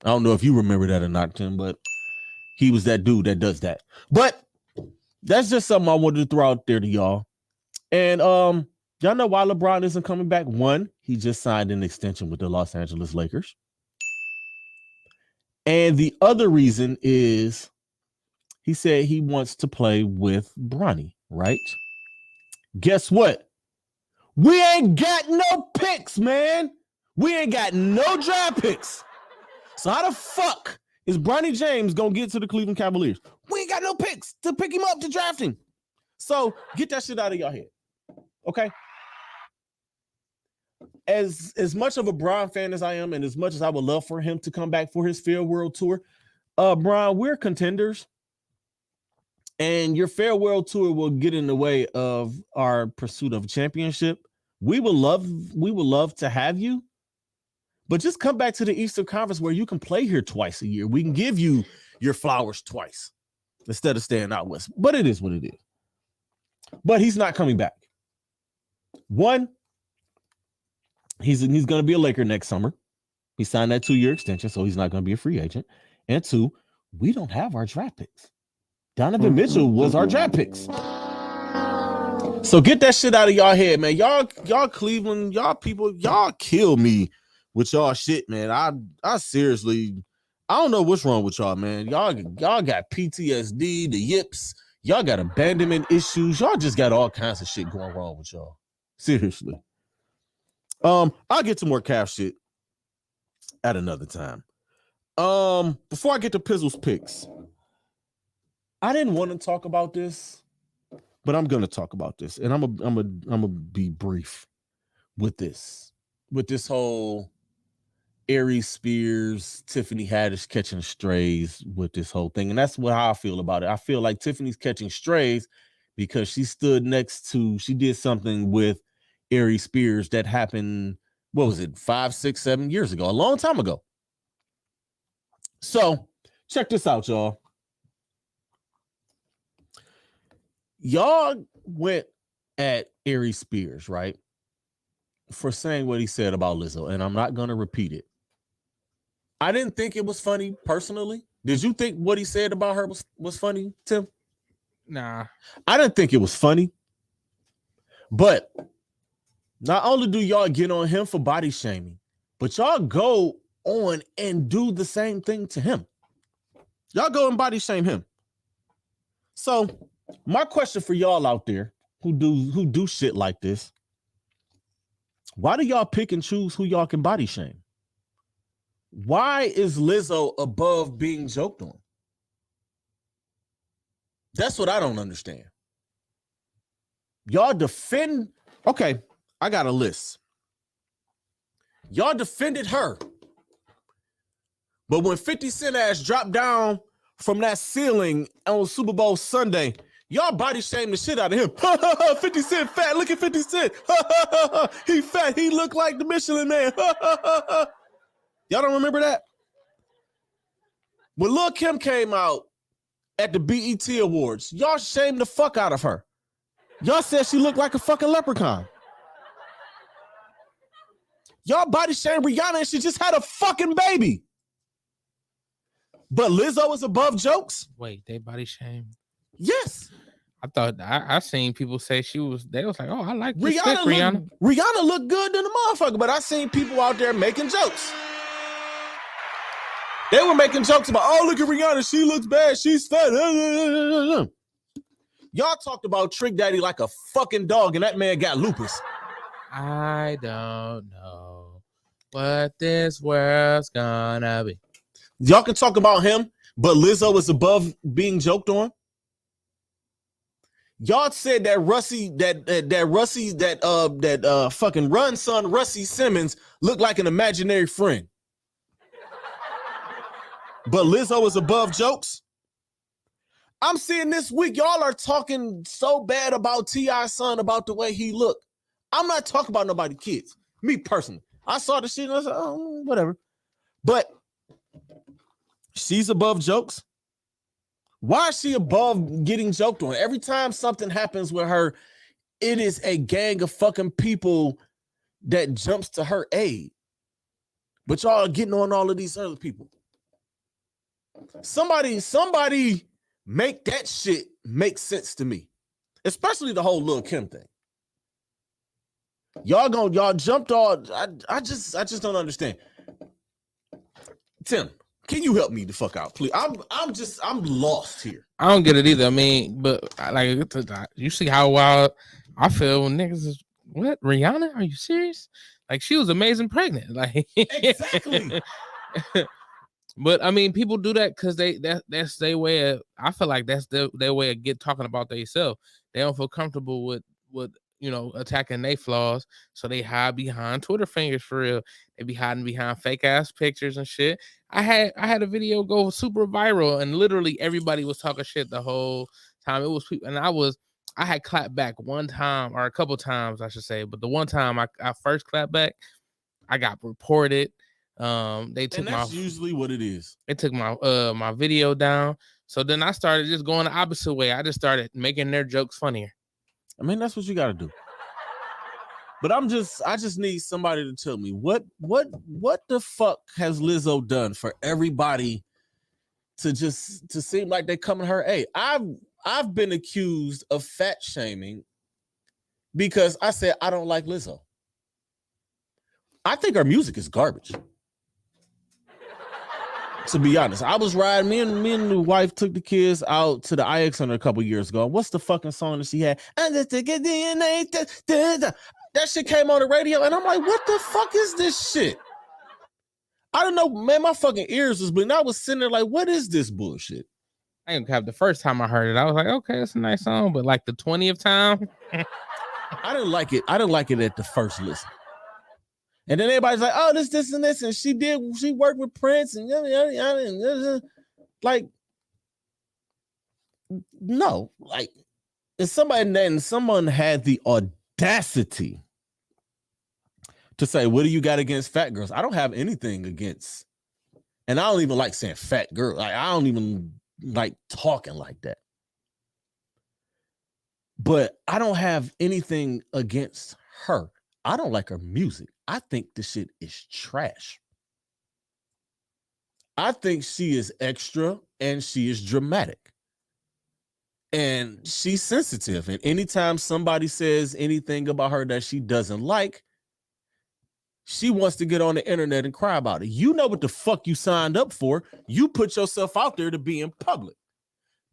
I don't know if you remember that or not, Tim, but he was that dude that does that. But that's just something I wanted to throw out there to y'all. And y'all know why LeBron isn't coming back. One, he just signed an extension with the Los Angeles Lakers. And the other reason is he said he wants to play with Bronny, right? Guess what? We ain't got no picks, man. We ain't got no draft picks. So how the fuck is Bronny James going to get to the Cleveland Cavaliers? We ain't got no picks to pick him up to draft him. So get that shit out of your head. Okay? As much of a Bron fan as I am, and as much as I would love for him to come back for his farewell tour, Bron, we're contenders. And your farewell tour will get in the way of our pursuit of a championship. We would love to have you, but just come back to the Eastern Conference where you can play here twice a year. We can give you your flowers twice instead of staying out west. But it is what it is. But he's not coming back. One, he's going to be a Laker next summer. He signed that 2-year extension, so he's not going to be a free agent. And two, we don't have our draft picks. Donovan Mitchell was our draft picks. So get that shit out of y'all head, man. Y'all Cleveland, y'all people, y'all kill me with y'all shit, man. I seriously, I don't know what's wrong with y'all, man. Y'all got PTSD, the yips. Y'all got abandonment issues. Y'all just got all kinds of shit going wrong with y'all. Seriously. I'll get to more calf shit at another time. Before I get to Pizzle's picks, I didn't want to talk about this, but I'm going to talk about this, and I'm gonna be brief with this whole Aries Spears, Tiffany Haddish catching strays with this whole thing, and that's how I feel about it. I feel like Tiffany's catching strays because she did something with Aries Spears that happened, what was it, 5, 6, 7 years ago, a long time ago. So check this out, y'all. Y'all went at Aries Spears, right, for saying what he said about Lizzo, and I'm not going to repeat it. I didn't think it was funny, personally. Did you think what he said about her was funny, Tim? Nah. I didn't think it was funny. But not only do y'all get on him for body shaming, but y'all go on and do the same thing to him. Y'all go and body shame him. So my question for y'all out there who do shit like this, why do y'all pick and choose who y'all can body shame? Why is Lizzo above being joked on? That's what I don't understand. Y'all defend, okay, I got a list. Y'all defended her. But when 50 Cent ass dropped down from that ceiling on Super Bowl Sunday, y'all body shamed the shit out of him. 50 Cent fat. Look at 50 Cent. He fat. He looked like the Michelin Man. Y'all don't remember that? When Lil' Kim came out at the BET Awards, y'all shamed the fuck out of her. Y'all said she looked like a fucking leprechaun. Y'all body shamed Rihanna and she just had a fucking baby. But Lizzo is above jokes? Wait, they body shame? Yes. I thought I seen people say they was like, oh, I like this Rihanna. Rihanna looked good than a motherfucker, but I seen people out there making jokes. They were making jokes about, oh, look at Rihanna, she looks bad, she's fat. Y'all talked about Trick Daddy like a fucking dog, and that man got lupus. I don't know what this world's gonna be. Y'all can talk about him, but Lizzo is above being joked on. Y'all said that fucking run son Russie Simmons looked like an imaginary friend. But Lizzo is above jokes. I'm seeing this week, y'all are talking so bad about T.I.'s son, about the way he looked. I'm not talking about nobody's kids. Me personally. I saw the shit and I was like, oh, whatever. But she's above jokes. Why is she above getting joked on? Every time something happens with her, it is a gang of fucking people that jumps to her aid. But y'all are getting on all of these other people. Somebody make that shit make sense to me. Especially the whole Lil' Kim thing. Y'all jumped all. I just don't understand. Tim, can you help me the fuck out, please? I'm lost here. I don't get it either. I mean, but like, you see how wild I feel when niggas is what? Rihanna? Are you serious? Like, she was amazing pregnant. Like, Exactly. But I mean, people do that because that's their way of. I feel like that's their way of talking about themselves. They don't feel comfortable with attacking their flaws, so they hide behind Twitter fingers for real. They be hiding behind fake ass pictures and shit. I had a video go super viral, and literally everybody was talking shit the whole time. It was people, and I had clapped back one time or a couple times, I should say, but the one time I first clapped back, I got reported. They took and that's usually what it is. They took my video down. So then I started just going the opposite way. I just started making their jokes funnier. I mean, that's what you got to do. But I just need somebody to tell me what the fuck has Lizzo done for everybody to seem like they coming her aid. I've been accused of fat shaming because I said I don't like Lizzo. I think her music is garbage. To be honest, I was riding. Me and the wife took the kids out to the IX Center a couple years ago. What's the fucking song that she had? That shit came on the radio, and I'm like, what the fuck is this shit? I don't know, man. My fucking ears was bleeding. I was sitting there like, what is this bullshit? I didn't have the first time I heard it. I was like, okay, that's a nice song, but like the 20th time, I didn't like it. I didn't like it at the first listen. And then everybody's like, oh, this, and this. And she worked with Prince and yada, yada. Like, no. Like, if someone had the audacity to say, what do you got against fat girls? I don't have anything against, and I don't even like saying fat girl. Like, I don't even like talking like that. But I don't have anything against her. I don't like her music. I think the shit is trash. I think she is extra and she is dramatic. And she's sensitive. And anytime somebody says anything about her that she doesn't like, she wants to get on the internet and cry about it. You know what the fuck you signed up for. You put yourself out there to be in public.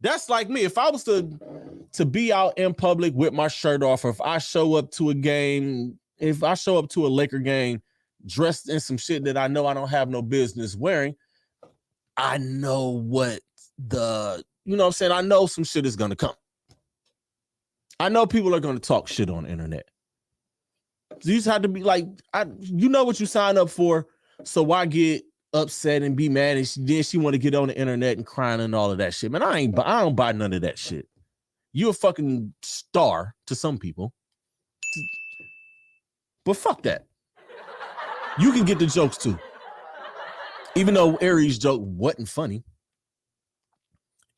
That's like me. If I was to be out in public with my shirt off, or if I show up to a game, if I show up to a Laker game dressed in some shit that I know I don't have no business wearing, I know what you know what I'm saying? I know some shit is going to come. I know people are going to talk shit on the internet. So you just have to be like, you know what you signed up for, so why get upset and be mad? And then she want to get on the internet and crying and all of that shit. Man, I don't buy none of that shit. You a fucking star to some people. But fuck that. You can get the jokes too. Even though Aries' joke wasn't funny.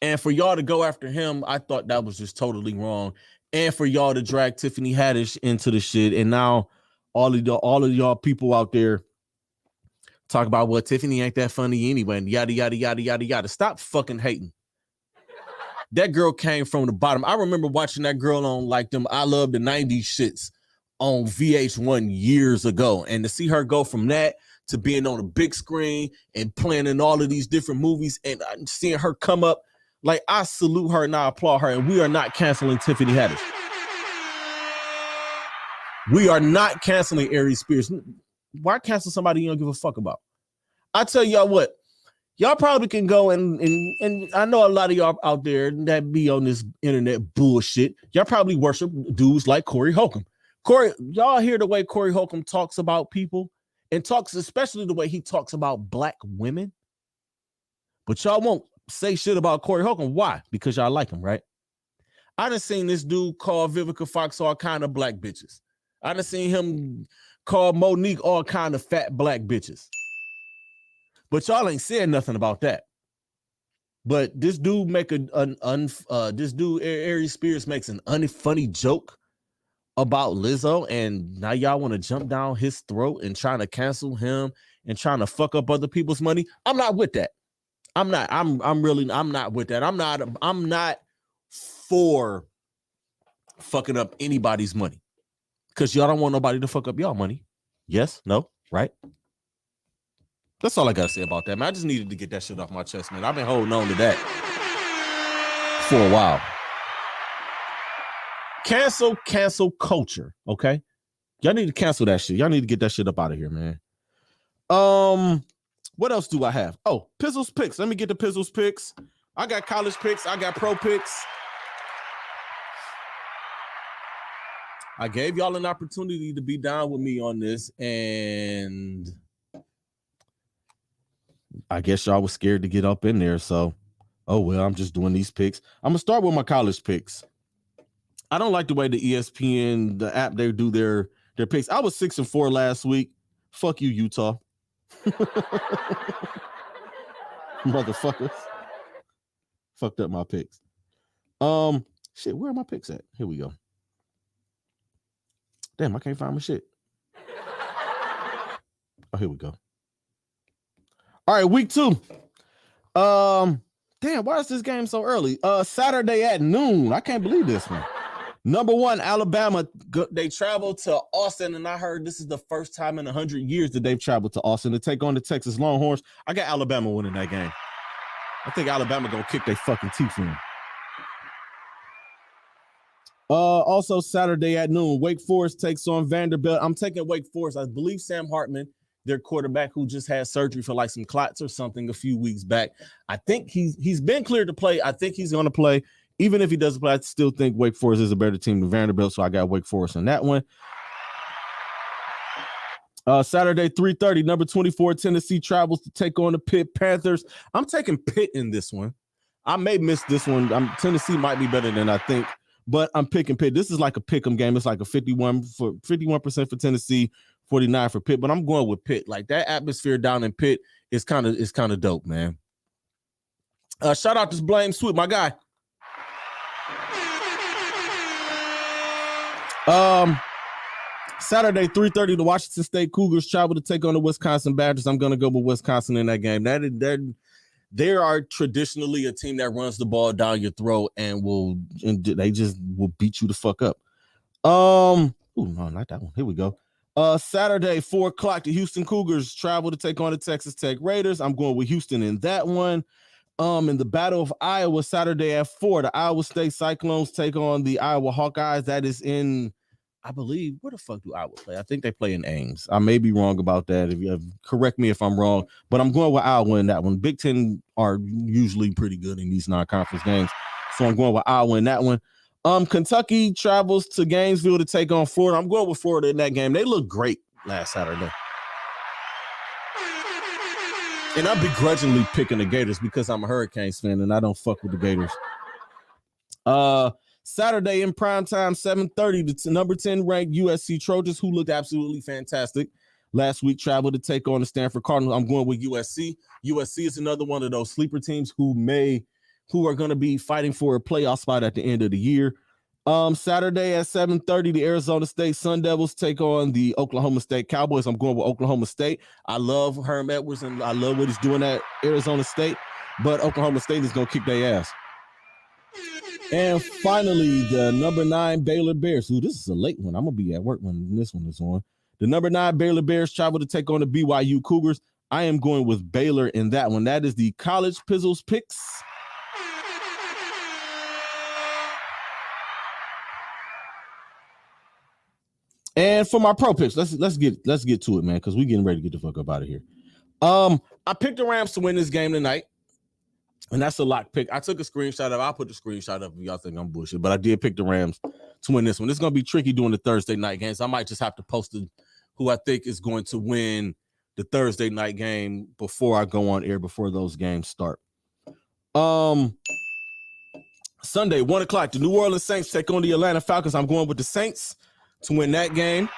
And for y'all to go after him, I thought that was just totally wrong. And for y'all to drag Tiffany Haddish into the shit. And now all of y'all people out there talk about, well, Tiffany ain't that funny anyway. And yada, yada, yada, yada, yada. Stop fucking hating. That girl came from the bottom. I remember watching that girl on like them I Love the 90s shits on VH1 years ago. And to see her go from that to being on a big screen and playing in all of these different movies and seeing her come up, like, I salute her and I applaud her. And we are not canceling Tiffany Haddish. We are not canceling Aries Spears. Why cancel somebody you don't give a fuck about? I tell y'all what, y'all probably can go and I know a lot of y'all out there that be on this internet bullshit. Y'all probably worship dudes like Corey Holcomb. Y'all hear the way Corey Holcomb talks about people and talks, especially the way he talks about black women. But y'all won't say shit about Corey Holcomb. Why? Because y'all like him, right? I done seen this dude call Vivica Fox all kind of black bitches. I done seen him call Monique all kind of fat black bitches. But y'all ain't saying nothing about that. But this dude Aries Spears makes an unfunny joke about Lizzo, and now y'all want to jump down his throat and trying to cancel him and trying to fuck up other people's money. I'm not with that. I'm not with that. I'm not for fucking up anybody's money, because y'all don't want nobody to fuck up y'all money. Yes, no, right? That's all I gotta say about that, man. I just needed to get that shit off my chest, man. I've been holding on to that for a while. Cancel culture, okay? Y'all need to cancel that shit. Y'all need to get that shit up out of here, man. What else do I have? Oh, Pizzle's picks. Let me get the Pizzle's picks. I got college picks. I got pro picks. I gave y'all an opportunity to be down with me on this, and I guess y'all was scared to get up in there. So, oh well, I'm just doing these picks. I'm gonna start with my college picks. I don't like the way the ESPN, the app, they do their picks. I was 6-4 last week. Fuck you, Utah. Motherfuckers. Fucked up my picks. Shit, where are my picks at? Here we go. Damn, I can't find my shit. Oh, here we go. All right, week 2. Damn, why is this game so early? Saturday at noon. I can't believe this one. Number 1, Alabama. They traveled to Austin, and I heard this is the first time in 100 years that they've traveled to Austin to take on the Texas Longhorns. I got Alabama winning that game. I think Alabama gonna kick their fucking teeth in. Also Saturday at noon, Wake Forest takes on Vanderbilt. I'm taking Wake Forest. I believe Sam Hartman, their quarterback, who just had surgery for like some clots or something a few weeks back. I think he's been cleared to play. I think he's going to play. Even if he doesn't play, I still think Wake Forest is a better team than Vanderbilt, so I got Wake Forest on that one. Saturday, 3:30, number 24, Tennessee travels to take on the Pitt Panthers. I'm taking Pitt in this one. I may miss this one. Tennessee might be better than I think, but I'm picking Pitt. This is like a pick'em game. It's like a 51% for Tennessee, 49 for Pitt, but I'm going with Pitt. Like that atmosphere down in Pitt is kind of dope, man. Shout out to Blame Sweet, my guy. Saturday, 3:30, the Washington State Cougars travel to take on the Wisconsin Badgers. I'm going to go with Wisconsin in that game. They are traditionally a team that runs the ball down your throat and they just will beat you the fuck up. No, not that one. Here we go. Saturday, 4:00, the Houston Cougars travel to take on the Texas Tech Raiders. I'm going with Houston in that one. In the Battle of Iowa, Saturday at 4:00, the Iowa State Cyclones take on the Iowa Hawkeyes. That is in, I believe, where the fuck do Iowa play? I think they play in Ames. I may be wrong about that. If you correct me if I'm wrong, but I'm going with Iowa in that one. Big Ten are usually pretty good in these non-conference games, so I'm going with Iowa in that one. Kentucky travels to Gainesville to take on Florida. I'm going with Florida in that game. They looked great last Saturday. And I'm begrudgingly picking the Gators because I'm a Hurricanes fan and I don't fuck with the Gators. Saturday in primetime, 7:30, the number 10 ranked USC Trojans, who looked absolutely fantastic last week, traveled to take on the Stanford Cardinals. I'm going with USC. USC is another one of those sleeper teams who are going to be fighting for a playoff spot at the end of the year. Saturday at 7:30, the Arizona State Sun Devils take on the Oklahoma State Cowboys. I'm going with Oklahoma State. I love Herm Edwards and I love what he's doing at Arizona State, but Oklahoma State is going to kick their ass. And finally, the number 9 Baylor Bears. Ooh, this is a late one. I'm going to be at work when this one is on. The number 9 Baylor Bears travel to take on the BYU Cougars. I am going with Baylor in that one. That is the college Pizzles picks. And for my pro picks, let's get to it, man, because we're getting ready to get the fuck up out of here. I picked the Rams to win this game tonight, and that's a lock pick. I took a screenshot of. I'll put the screenshot up if y'all think I'm bullshit, but I did pick the Rams to win this one. It's gonna be tricky doing the Thursday night games. I might just have to post who I think is going to win the Thursday night game before I go on air before those games start. Sunday, 1:00, the New Orleans Saints take on the Atlanta Falcons. I'm going with the Saints to win that game.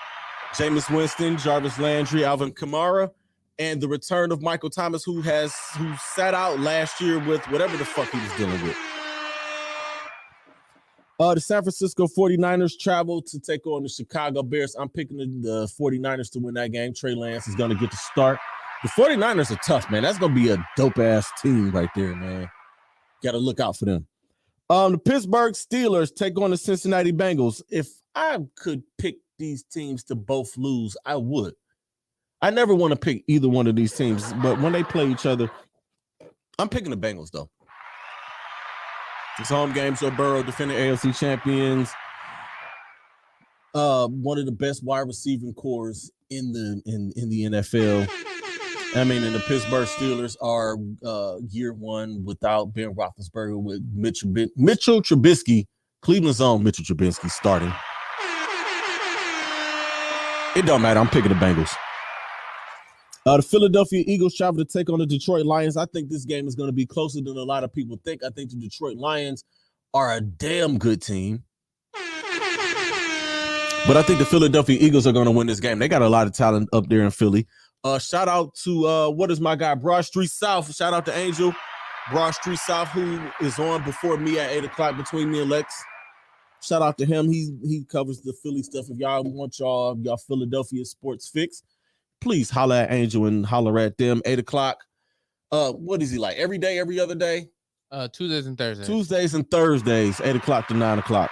Jameis Winston, Jarvis Landry, Alvin Kamara, and the return of Michael Thomas, who sat out last year with whatever the fuck he was dealing with. The San Francisco 49ers travel to take on the Chicago Bears. I'm picking the 49ers to win that game. Trey Lance is going to get the start. The 49ers are tough, man. That's going to be a dope-ass team right there, man. Got to look out for them. The Pittsburgh Steelers take on the Cincinnati Bengals. If I could pick these teams to both lose, I would. I never want to pick either one of these teams, but when they play each other, I'm picking the Bengals, though. It's home game, so Burrow, defending AFC champions. One of the best wide receiving cores in the NFL. I mean, and the Pittsburgh Steelers are year one without Ben Roethlisberger, with Mitchell Trubisky, Cleveland's own Mitchell Trubisky starting. It don't matter. I'm picking the Bengals. The Philadelphia Eagles travel to take on the Detroit Lions. I think this game is going to be closer than a lot of people think. I think the Detroit Lions are a damn good team. But I think the Philadelphia Eagles are going to win this game. They got a lot of talent up there in Philly. Shout out to, what is my guy, Broad Street South. Shout out to Angel, Broad Street South, who is on before me at 8 o'clock between me and Lex. Shout out to him. He covers the Philly stuff. If y'all want y'all Philadelphia sports fix, please holler at Angel and holler at them. 8 o'clock. What is he like? Every day, every other day? Tuesdays and Thursdays. Tuesdays and Thursdays, 8 o'clock to 9 o'clock.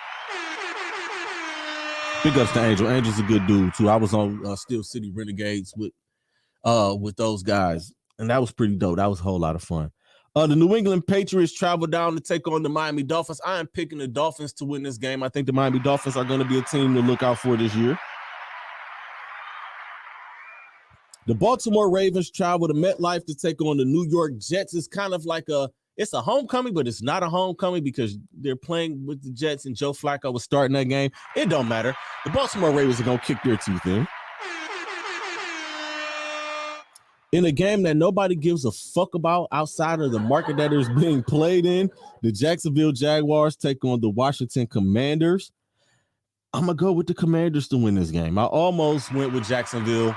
Big ups to Angel. Angel's a good dude too. I was on Steel City Renegades with those guys, and that was pretty dope. That was a whole lot of fun. The New England Patriots travel down to take on the Miami Dolphins. I am picking the Dolphins to win this game. I think the Miami Dolphins are going to be a team to look out for this year. The Baltimore Ravens travel to MetLife to take on the New York Jets. It's kind of like it's a homecoming, but it's not a homecoming because they're playing with the Jets and Joe Flacco was starting that game. It don't matter. The Baltimore Ravens are going to kick their teeth in. In a game that nobody gives a fuck about outside of the market that is being played in, the Jacksonville Jaguars take on the Washington Commanders. I'm going to go with the Commanders to win this game. I almost went with Jacksonville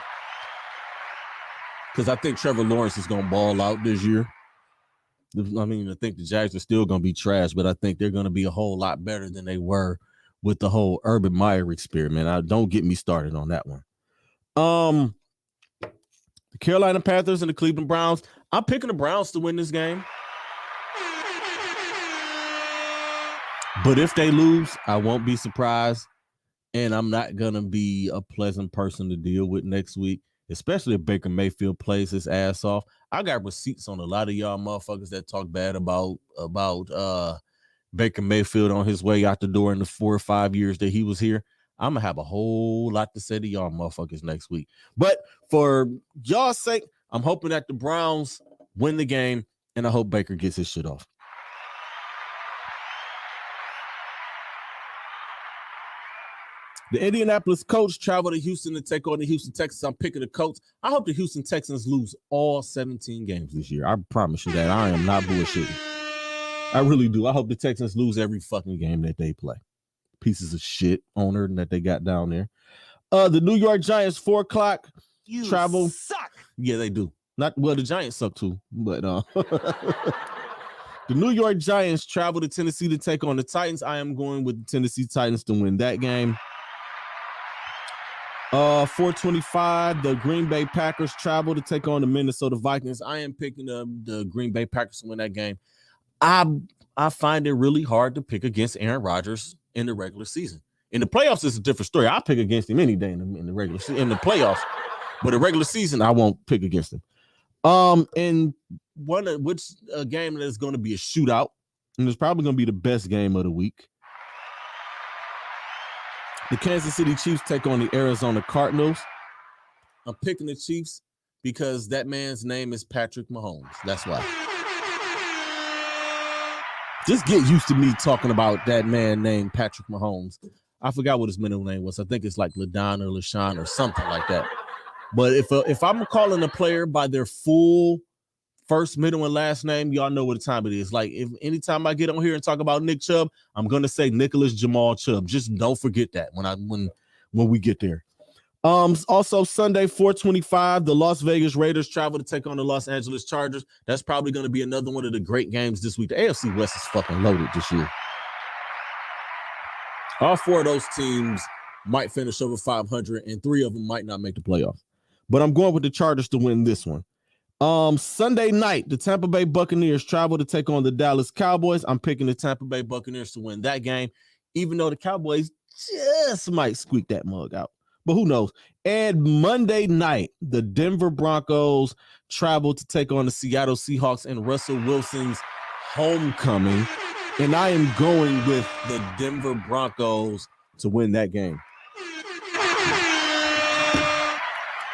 because I think Trevor Lawrence is going to ball out this year. I mean, I think the Jags are still going to be trash, but I think they're going to be a whole lot better than they were with the whole Urban Meyer experiment. Don't get me started on that one. The Carolina Panthers and the Cleveland Browns. I'm picking the Browns to win this game. But if they lose, I won't be surprised. And I'm not going to be a pleasant person to deal with next week, especially if Baker Mayfield plays his ass off. I got receipts on a lot of y'all motherfuckers that talk bad about Baker Mayfield on his way out the door in the 4 or 5 years that he was here. I'm going to have a whole lot to say to y'all motherfuckers next week. But for y'all's sake, I'm hoping that the Browns win the game, and I hope Baker gets his shit off. The Indianapolis Colts travel to Houston to take on the Houston Texans. I'm picking the Colts. I hope the Houston Texans lose all 17 games this year. I promise you that. I am not bullshitting. I really do. I hope the Texans lose every fucking game that they play. Pieces of shit owner that they got down there. The New York Giants, 4 o'clock travel. Suck. Yeah, they do. The Giants suck too, but the New York Giants travel to Tennessee to take on the Titans. I am going with the Tennessee Titans to win that game. 4:25, the Green Bay Packers travel to take on the Minnesota Vikings. I am picking the Green Bay Packers to win that game. I find it really hard to pick against Aaron Rodgers in the regular season. In the playoffs, it's a different story. I'll pick against him any day in the regular season, in the playoffs. But the regular season, I won't pick against him. And which game that is going to be a shootout, and it's probably going to be the best game of the week. The Kansas City Chiefs take on the Arizona Cardinals. I'm picking the Chiefs because that man's name is Patrick Mahomes. That's why. Just get used to me talking about that man named Patrick Mahomes. I forgot what his middle name was. I think it's like LaDon or LaShawn or something like that. But if I'm calling a player by their full first, middle, and last name, y'all know what time it is. Like, if anytime I get on here and talk about Nick Chubb, I'm gonna say Nicholas Jamal Chubb. Just don't forget that when we get there. Also Sunday, 4:25, the Las Vegas Raiders travel to take on the Los Angeles Chargers. That's probably going to be another one of the great games this week. The AFC West is fucking loaded this year. All 4 of those teams might finish over 500, and 3 of them might not make the playoffs. But I'm going with the Chargers to win this one. Sunday night, the Tampa Bay Buccaneers travel to take on the Dallas Cowboys. I'm picking the Tampa Bay Buccaneers to win that game, even though the Cowboys just might squeak that mug out. But who knows? And Monday night, the Denver Broncos travel to take on the Seattle Seahawks and Russell Wilson's homecoming. And I am going with the Denver Broncos to win that game.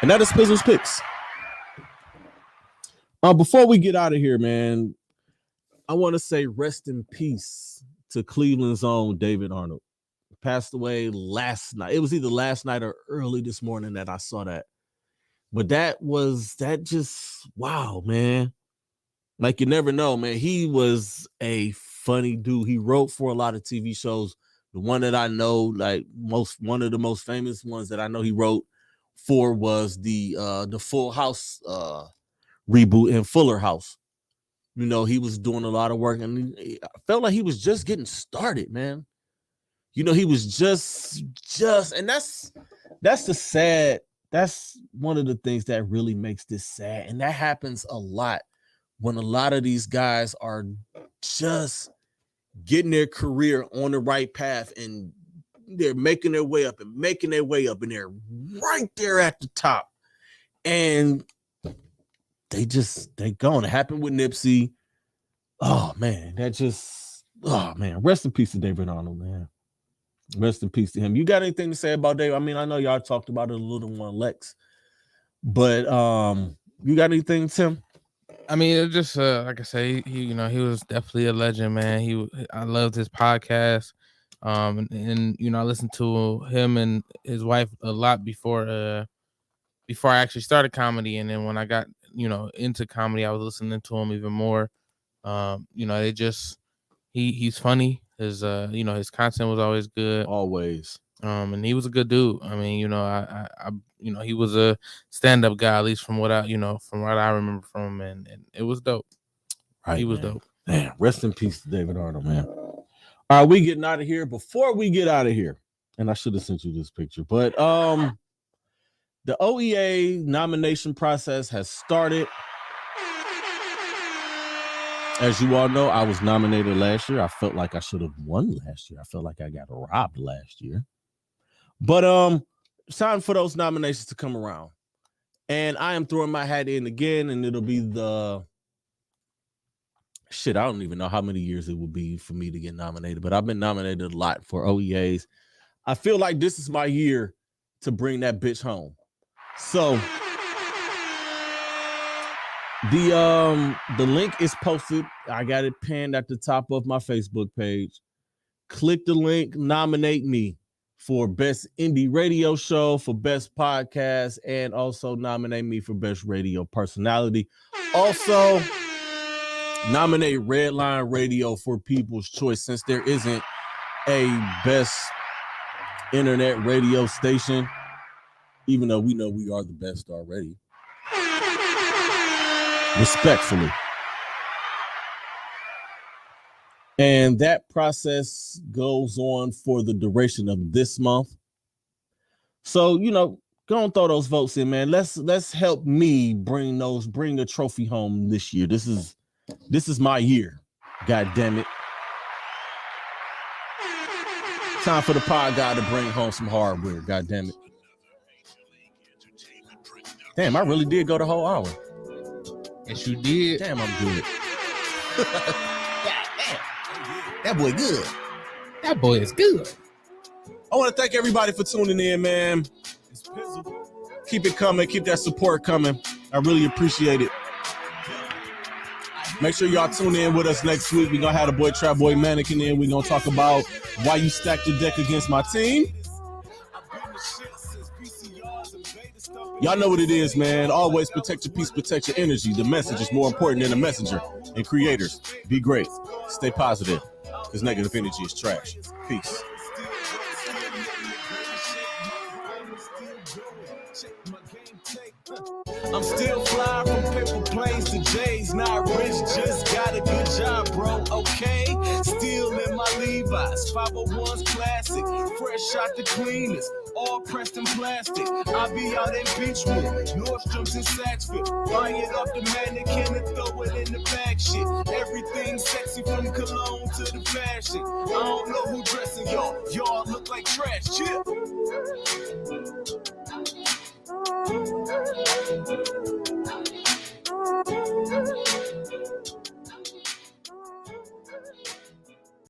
And that is Pizzle's Picks. Before we get out of here, man, I want to say rest in peace to Cleveland's own David Arnold. Passed away last night. It was either last night or early this morning that I saw that. But that just, wow, man. Like, you never know, man. He was a funny dude. He wrote for a lot of TV shows. The one that I know, like one of the most famous ones that I know he wrote for was the Full House reboot in Fuller House. You know, he was doing a lot of work, and I felt like he was just getting started, man. You know, he was just, and that's one of the things that really makes this sad. And that happens a lot when a lot of these guys are just getting their career on the right path, and they're making their way up, and they're right there at the top. And they gone. It happened with Nipsey. Oh man, rest in peace to David Arnold, man. Rest in peace to him. You got anything to say about Dave? I mean, I know y'all talked about it a little on Lex, but you got anything, Tim? I mean, it just like I say, he was definitely a legend, man. I loved his podcast, and I listened to him and his wife a lot before I actually started comedy, and then when I got into comedy, I was listening to him even more. He's funny. His his content was always good. Always. And he was a good dude. I mean, he was a stand-up guy, at least from what I remember from him, and it was dope. Right. He was dope. Man, rest in peace to David Arnold, man. All right, we getting out of here. Before we get out of here, and I should have sent you this picture, but the OEA nomination process has started. As you all know, I was nominated last year. I felt like I should have won last year. I felt like I got robbed last year. But it's time for those nominations to come around. And I am throwing my hat in again, and it'll be I don't even know how many years it will be for me to get nominated, but I've been nominated a lot for OEAs. I feel like this is my year to bring that bitch home. So the link is posted. I got it pinned at the top of my Facebook page. Click the link, nominate me for best indie radio show, for best podcast, and also nominate me for best radio personality. Also, nominate Redline Radio for People's Choice, since there isn't a best internet radio station, even though we know we are the best already. Respectfully. And that process goes on for the duration of this month. So, go and throw those votes in, man. Let's help me bring the trophy home this year. This is my year. God damn it. Time for the pod guy to bring home some hardware. God damn it. Damn, I really did go the whole hour. Yes, you did. Damn, I'm good. That boy good. That boy is good. I want to thank everybody for tuning in, man. It's Pizzle. Keep it coming. Keep that support coming. I really appreciate it. Make sure y'all tune in with us next week. We're going to have the boy Trap Boy Mannequin in. We're going to talk about why you stacked your deck against my team. Y'all know what it is, man. Always protect your peace, protect your energy. The message is more important than the messenger. And creators, be great. Stay positive, because negative energy is trash. Peace. I'm still flying from paper planes to J's. Not rich, just got a good job, bro. Okay, still in my Levi's, 501's classic. fresh out the cleaners, all pressed in plastic. I be out in Beachwood, Nordstrom's in Satchville. Buy it off the mannequin and throw it in the bag shit. Everything sexy from cologne to the fashion. I don't know who dressing y'all. Y'all look like trash. Chip.